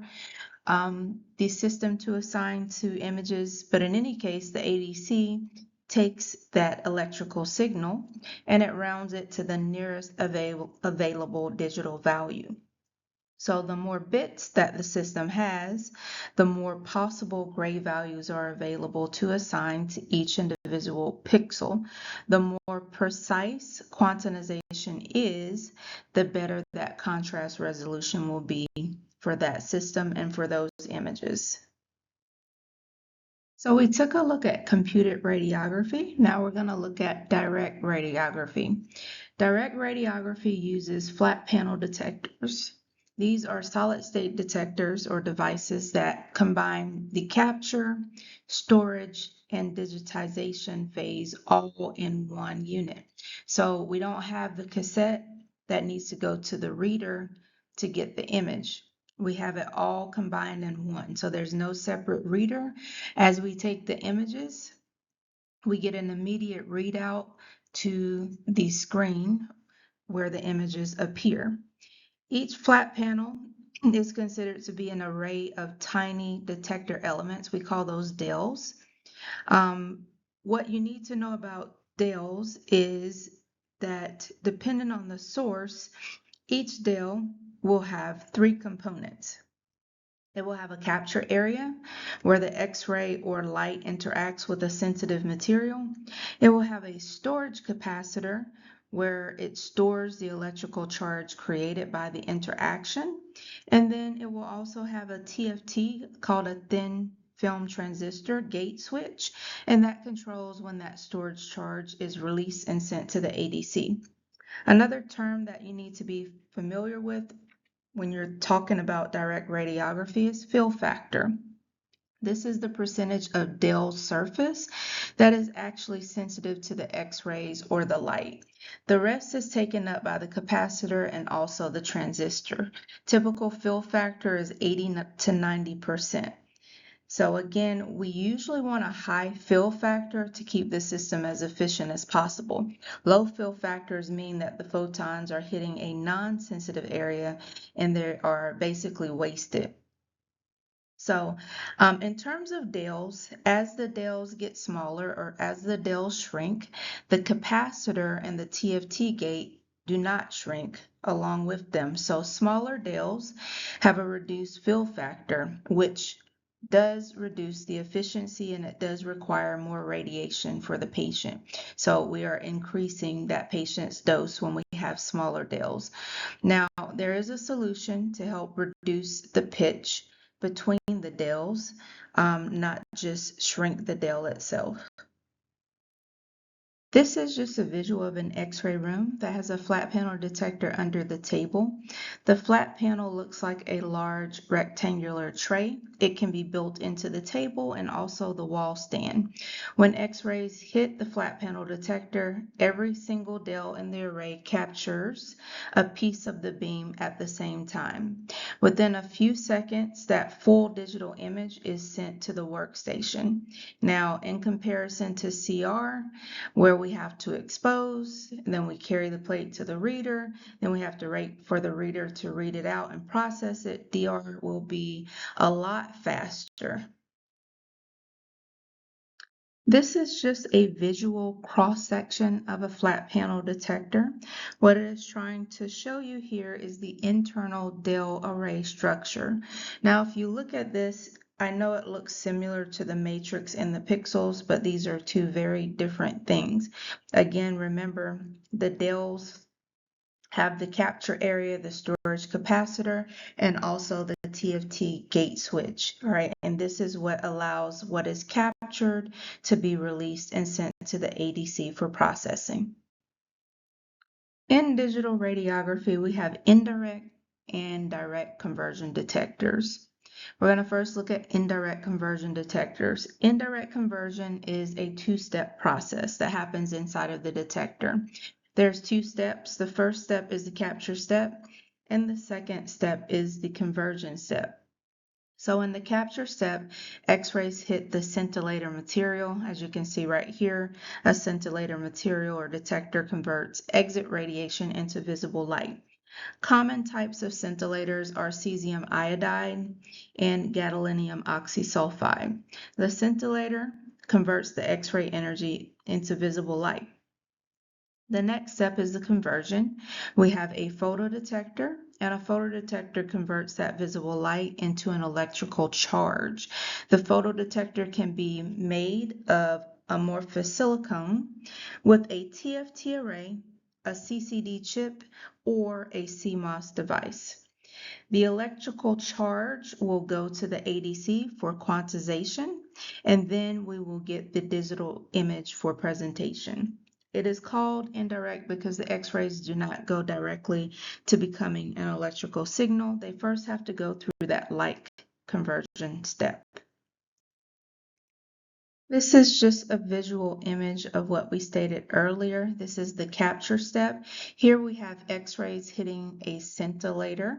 the system to assign to images. But in any case, the ADC takes that electrical signal and it rounds it to the nearest available digital value. So the more bits that the system has, the more possible gray values are available to assign to each individual pixel. The more precise quantization is, the better that contrast resolution will be for that system and for those images. So we took a look at computed radiography. Now we're going to look at direct radiography. Direct radiography uses flat panel detectors. These are solid-state detectors or devices that combine the capture, storage, and digitization phase all in one unit. So we don't have the cassette that needs to go to the reader to get the image. We have it all combined in one. So there's no separate reader. As we take the images, we get an immediate readout to the screen where the images appear. Each flat panel is considered to be an array of tiny detector elements. We call those DELs. What you need to know about DELs is that depending on the source, each DEL will have three components. It will have a capture area where the X-ray or light interacts with a sensitive material. It will have a storage capacitor where it stores the electrical charge created by the interaction. And then it will also have a TFT called a thin film transistor gate switch, and that controls when that storage charge is released and sent to the ADC. Another term that you need to be familiar with when you're talking about direct radiography is fill factor. This is the percentage of DEL surface that is actually sensitive to the X-rays or the light. The rest is taken up by the capacitor and also the transistor. Typical fill factor is 80 to 90%. So again, we usually want a high fill factor to keep the system as efficient as possible. Low fill factors mean that the photons are hitting a non-sensitive area and they are basically wasted. So in terms of dells, as the dells get smaller or as the dells shrink, the capacitor and the TFT gate do not shrink along with them. So smaller dells have a reduced fill factor, which does reduce the efficiency and it does require more radiation for the patient. So we are increasing that patient's dose when we have smaller dells. Now, there is a solution to help reduce the pitch between the dells, not just shrink the dell itself. This is just a visual of an X-ray room that has a flat panel detector under the table. The flat panel looks like a large rectangular tray. It can be built into the table and also the wall stand. When X-rays hit the flat panel detector, every single dell in the array captures a piece of the beam at the same time. Within a few seconds, that full digital image is sent to the workstation. Now, in comparison to CR, where we have to expose, and then we carry the plate to the reader, then we have to wait for the reader to read it out and process it, DR will be a lot faster. This is just a visual cross-section of a flat panel detector. What it is trying to show you here is the internal Dell array structure. Now, if you look at this, I know it looks similar to the matrix and the pixels, but these are two very different things. Again, remember the Dells have the capture area, the storage capacitor, and also the TFT gate switch, all right? And this is what allows what is captured to be released and sent to the ADC for processing. In digital radiography, we have indirect and direct conversion detectors. We're going to first look at indirect conversion detectors. Indirect conversion is a two-step process that happens inside of the detector. There's two steps. The first step is the capture step, and the second step is the conversion step. So in the capture step, X-rays hit the scintillator material. As you can see right here, a scintillator material or detector converts exit radiation into visible light. Common types of scintillators are cesium iodide and gadolinium oxysulfide. The scintillator converts the X-ray energy into visible light. The next step is the conversion. We have a photodetector, and a photodetector converts that visible light into an electrical charge. The photodetector can be made of amorphous silicone with a TFT array, a CCD chip, or a CMOS device. The electrical charge will go to the ADC for quantization, and then we will get the digital image for presentation. It is called indirect because the X-rays do not go directly to becoming an electrical signal. They first have to go through that light conversion step. This is just a visual image of what we stated earlier. This is the capture step. Here we have X-rays hitting a scintillator.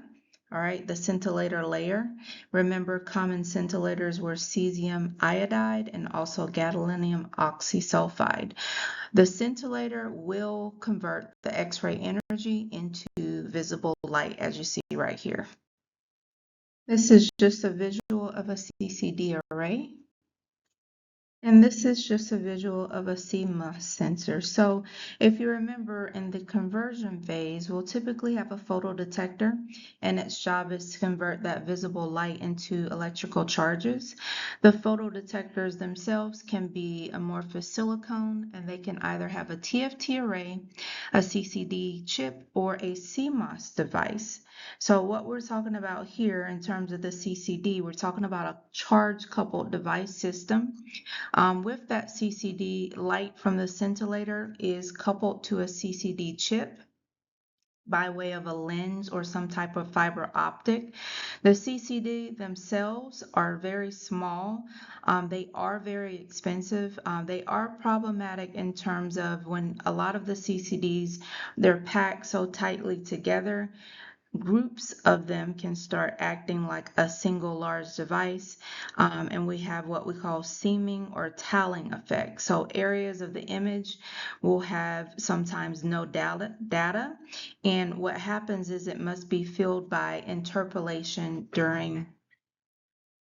All right, the scintillator layer. Remember, common scintillators were cesium iodide and also gadolinium oxysulfide. The scintillator will convert the X-ray energy into visible light, as you see right here. This is just a visual of a CCD array. And this is just a visual of a CMOS sensor. So if you remember in the conversion phase, we'll typically have a photodetector and its job is to convert that visible light into electrical charges. The photodetectors themselves can be amorphous silicone and they can either have a TFT array, a CCD chip, or a CMOS device. So what we're talking about here in terms of the CCD, we're talking about a charge coupled device system. With that CCD, light from the scintillator is coupled to a CCD chip by way of a lens or some type of fiber optic. The CCD themselves are very small. They are very expensive. They are problematic in terms of when a lot of the CCDs, they're packed so tightly together. groups of them can start acting like a single large device, and we have what we call seaming or tiling effect. So areas of the image will have sometimes no data, and what happens is it must be filled by interpolation during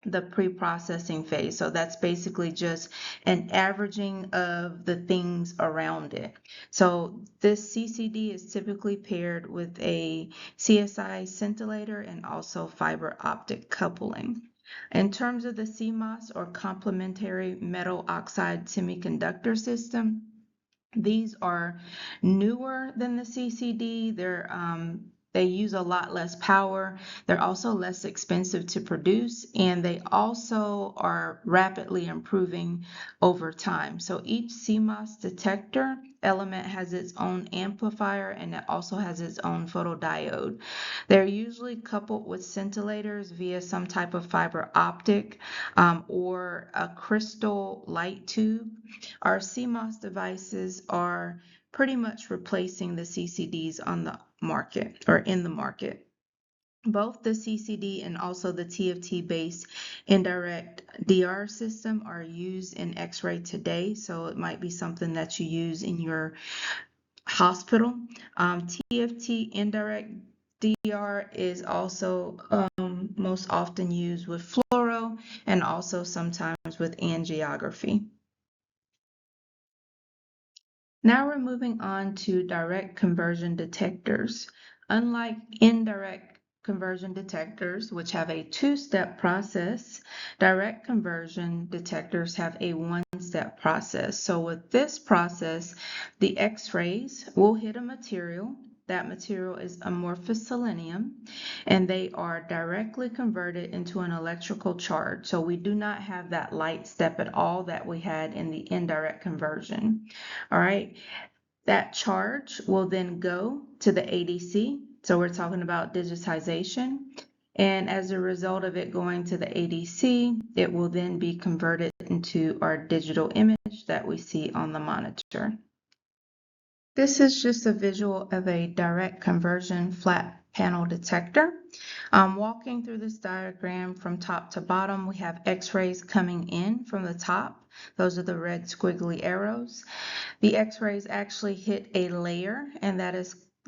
the pre-processing phase. So that's basically just an averaging of the things around it. So this CCD is typically paired with a CSI scintillator and also fiber optic coupling. In terms of the CMOS or complementary metal oxide semiconductor system, these are newer than the CCD. They use a lot less power. They're also less expensive to produce, and they also are rapidly improving over time. So each CMOS detector element has its own amplifier, and it also has its own photodiode. They're usually coupled with scintillators via some type of fiber optic or a crystal light tube. Our CMOS devices are pretty much replacing the CCDs on the market or in the market. Both the CCD and also the TFT-based indirect DR system are used in X-ray today, so it might be something that you use in your hospital. TFT indirect DR is also most often used with fluoro and also sometimes with angiography. Now we're moving on to direct conversion detectors. Unlike indirect conversion detectors, which have a two-step process, direct conversion detectors have a one-step process. So with this process, the X-rays will hit a material. That material is amorphous selenium, and they are directly converted into an electrical charge. So we do not have that light step at all that we had in the indirect conversion. All right, that charge will then go to the ADC. So we're talking about digitization. And as a result of it going to the ADC, it will then be converted into our digital image that we see on the monitor. This is just a visual of a direct conversion flat panel detector. Walking through this diagram from top to bottom, we have X-rays coming in from the top. Those are the red squiggly arrows. The X-rays actually hit a layer, and that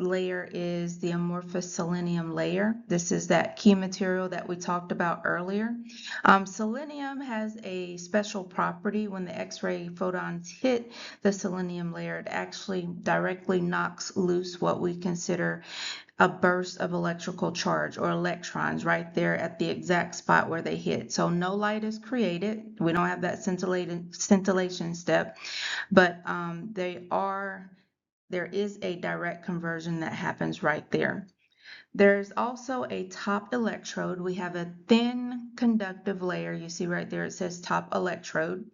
layer is the amorphous selenium layer. This is that key material that we talked about earlier. Selenium has a special property. When the X-ray photons hit the selenium layer, it actually directly knocks loose what we consider a burst of electrical charge or electrons right there at the exact spot where they hit. So no light is created. We don't have that scintillation step, but there is a direct conversion that happens right there. There's also a top electrode. We have a thin conductive layer. You see right there, it says top electrode.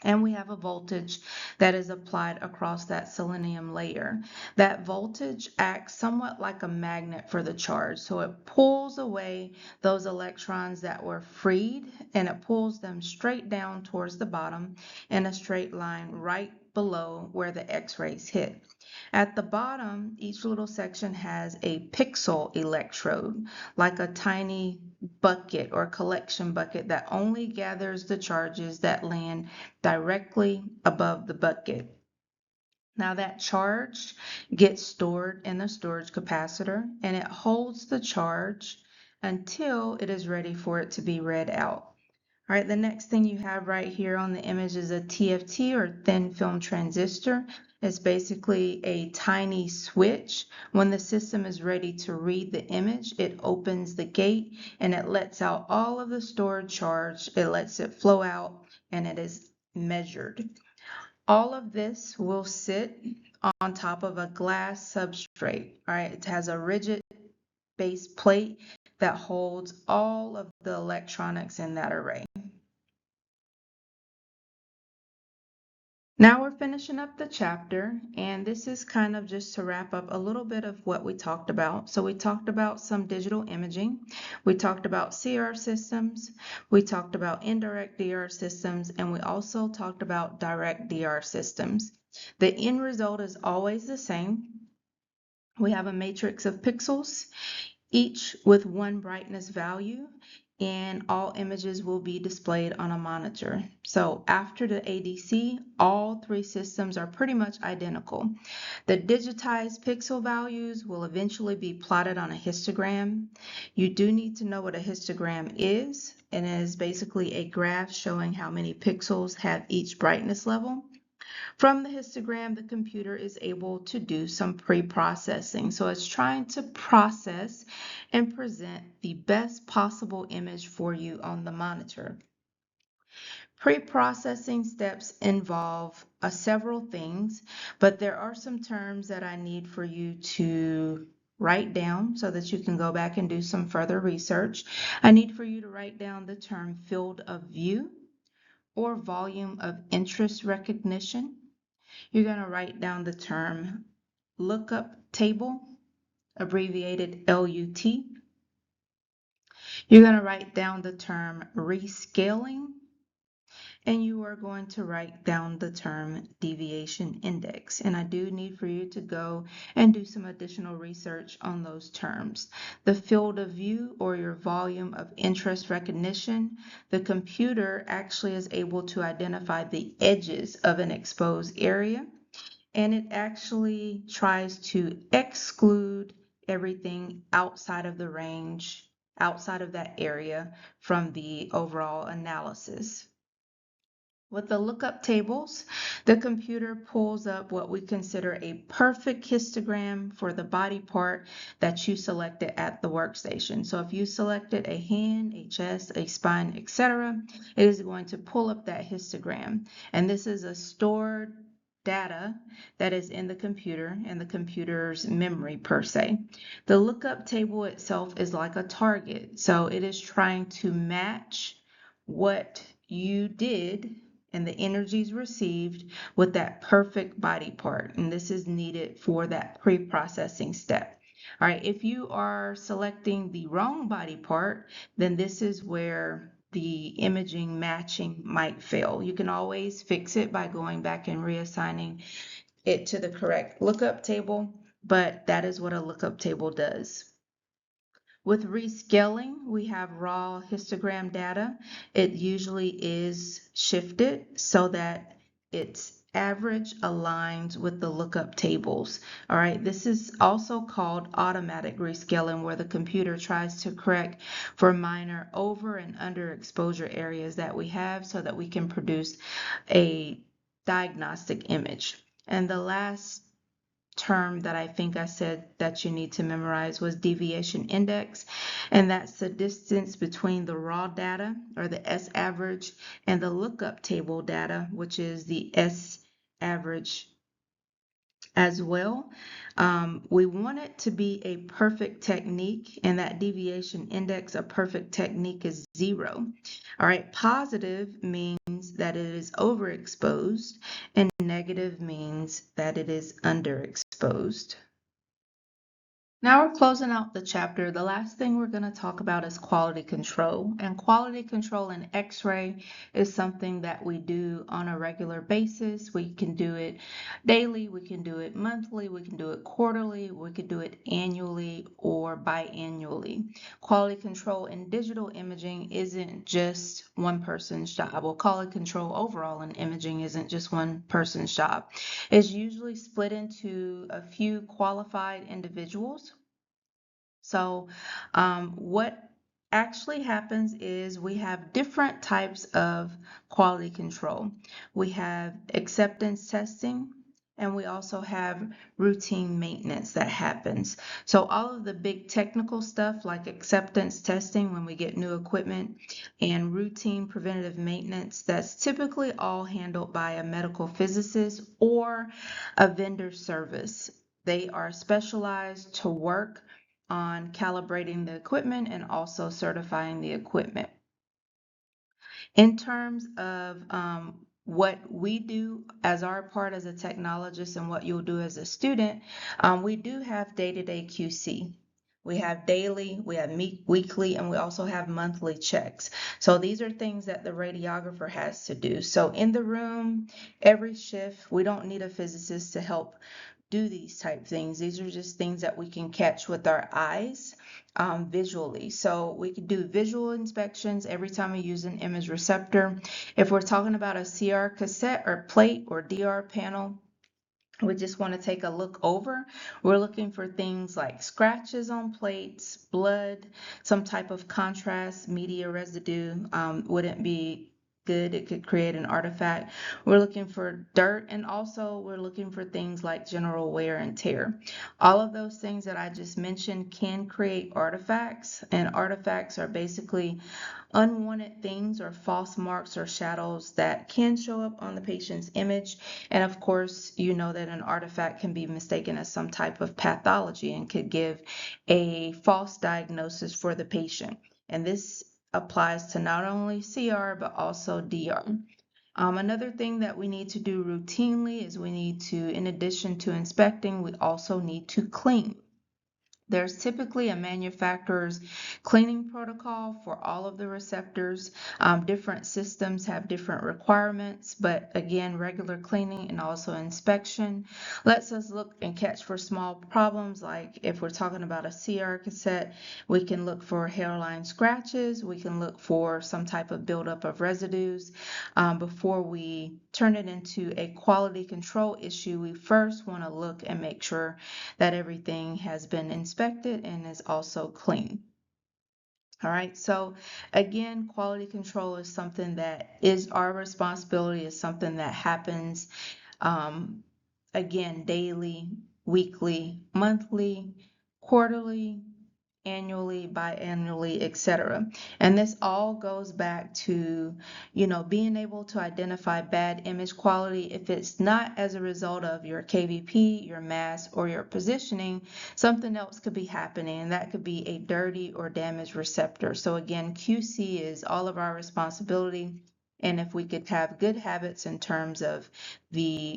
And we have a voltage that is applied across that selenium layer. That voltage acts somewhat like a magnet for the charge. So it pulls away those electrons that were freed, and it pulls them straight down towards the bottom in a straight line right below where the X-rays hit. At the bottom, each little section has a pixel electrode, like a tiny bucket or collection bucket that only gathers the charges that land directly above the bucket. Now that charge gets stored in the storage capacitor, and it holds the charge until it is ready for it to be read out. All right, the next thing you have right here on the image is a TFT or thin film transistor. It's basically a tiny switch. When the system is ready to read the image, it opens the gate and it lets out all of the stored charge. It lets it flow out and it is measured. All of this will sit on top of a glass substrate. All right, it has a rigid base plate that holds all of the electronics in that array. Now we're finishing up the chapter, and this is kind of just to wrap up a little bit of what we talked about. So we talked about some digital imaging, we talked about CR systems, we talked about indirect DR systems, and we also talked about direct DR systems. The end result is always the same. We have a matrix of pixels. each with one brightness value, and all images will be displayed on a monitor. So after the ADC, all three systems are pretty much identical. The digitized pixel values will eventually be plotted on a histogram. You do need to know what a histogram is, and it is basically a graph showing how many pixels have each brightness level. From the histogram, the computer is able to do some pre-processing. So it's trying to process and present the best possible image for you on the monitor. Pre-processing steps involve several things, but there are some terms that I need for you to write down so that you can go back and do some further research. I need for you to write down the term field of view or volume of interest recognition. You're going to write down the term lookup table, abbreviated LUT. You're going to write down the term rescaling, and you are going to write down the term deviation index. And I do need for you to go and do some additional research on those terms. The field of view, or your volume of interest recognition, the computer actually is able to identify the edges of an exposed area, and it actually tries to exclude everything outside of the range, outside of that area, from the overall analysis. With the lookup tables, the computer pulls up what we consider a perfect histogram for the body part that you selected at the workstation. So if you selected a hand, a chest, a spine, etc., it is going to pull up that histogram. And this is a stored data that is in the computer and the computer's memory per se. The lookup table itself is like a target. So it is trying to match what you did and the energies received with that perfect body part. And this is needed for that pre-processing step. All right, if you are selecting the wrong body part, then this is where the imaging matching might fail. You can always fix it by going back and reassigning it to the correct lookup table, but that is what a lookup table does. With rescaling, we have raw histogram data. It usually is shifted so that its average aligns with the lookup tables. All right, this is also called automatic rescaling, where the computer tries to correct for minor over and under exposure areas that we have so that we can produce a diagnostic image. And the last term that I think I said that you need to memorize was deviation index, and that's the distance between the raw data, or the S average, and the lookup table data, which is the S average as well. We want it to be a perfect technique, and that deviation index, a perfect technique, is 0. All right, positive means that it is overexposed, and negative means that it is underexposed. Now we're closing out the chapter. The last thing we're going to talk about is quality control. And quality control in X-ray is something that we do on a regular basis. We can do it daily, we can do it monthly, we can do it quarterly, we could do it annually or biannually. Quality control in digital imaging isn't just one person's job. Well, quality control overall in imaging isn't just one person's job. It's usually split into a few qualified individuals. So what actually happens is we have different types of quality control. We have acceptance testing, and we also have routine maintenance that happens. So all of the big technical stuff like acceptance testing when we get new equipment, and routine preventative maintenance, that's typically all handled by a medical physicist or a vendor service. They are specialized to work on calibrating the equipment and also certifying the equipment. In terms of what we do as our part as a technologist and what you'll do as a student, we do have day-to-day QC. we have daily, we have weekly, and we also have monthly checks. So these are things that the radiographer has to do. So in the room, every shift, we don't need a physicist to help do these type things. These are just things that we can catch with our eyes visually. So we could do visual inspections every time we use an image receptor. If we're talking about a CR cassette or plate or DR panel, we just want to take a look over. We're looking for things like scratches on plates, blood, some type of contrast, media residue wouldn't be good. It could create an artifact. We're looking for dirt, and also we're looking for things like general wear and tear. All of those things that I just mentioned can create artifacts, and artifacts are basically unwanted things or false marks or shadows that can show up on the patient's image. And of course, you know that an artifact can be mistaken as some type of pathology and could give a false diagnosis for the patient. And this applies to not only CR, but also DR. Another thing that we need to do routinely is we need to, in addition to inspecting, we also need to clean. There's typically a manufacturer's cleaning protocol for all of the receptors. Different systems have different requirements, but again, regular cleaning and also inspection lets us look and catch for small problems. Like if we're talking about a CR cassette, we can look for hairline scratches, we can look for some type of buildup of residues. Before we turn it into a quality control issue, we first want to look and make sure that everything has been inspected and is also clean. All right, so again, quality control is something that is our responsibility, is something that happens again daily, weekly, monthly, quarterly, annually, biannually, etc. And this all goes back to, being able to identify bad image quality. If it's not as a result of your KVP, your mask, or your positioning, something else could be happening, and that could be a dirty or damaged receptor. So again, QC is all of our responsibility. And if we could have good habits in terms of the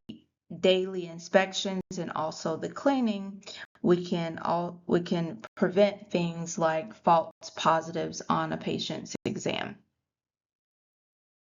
daily inspections and also the cleaning, we can prevent things like false positives on a patient's exam.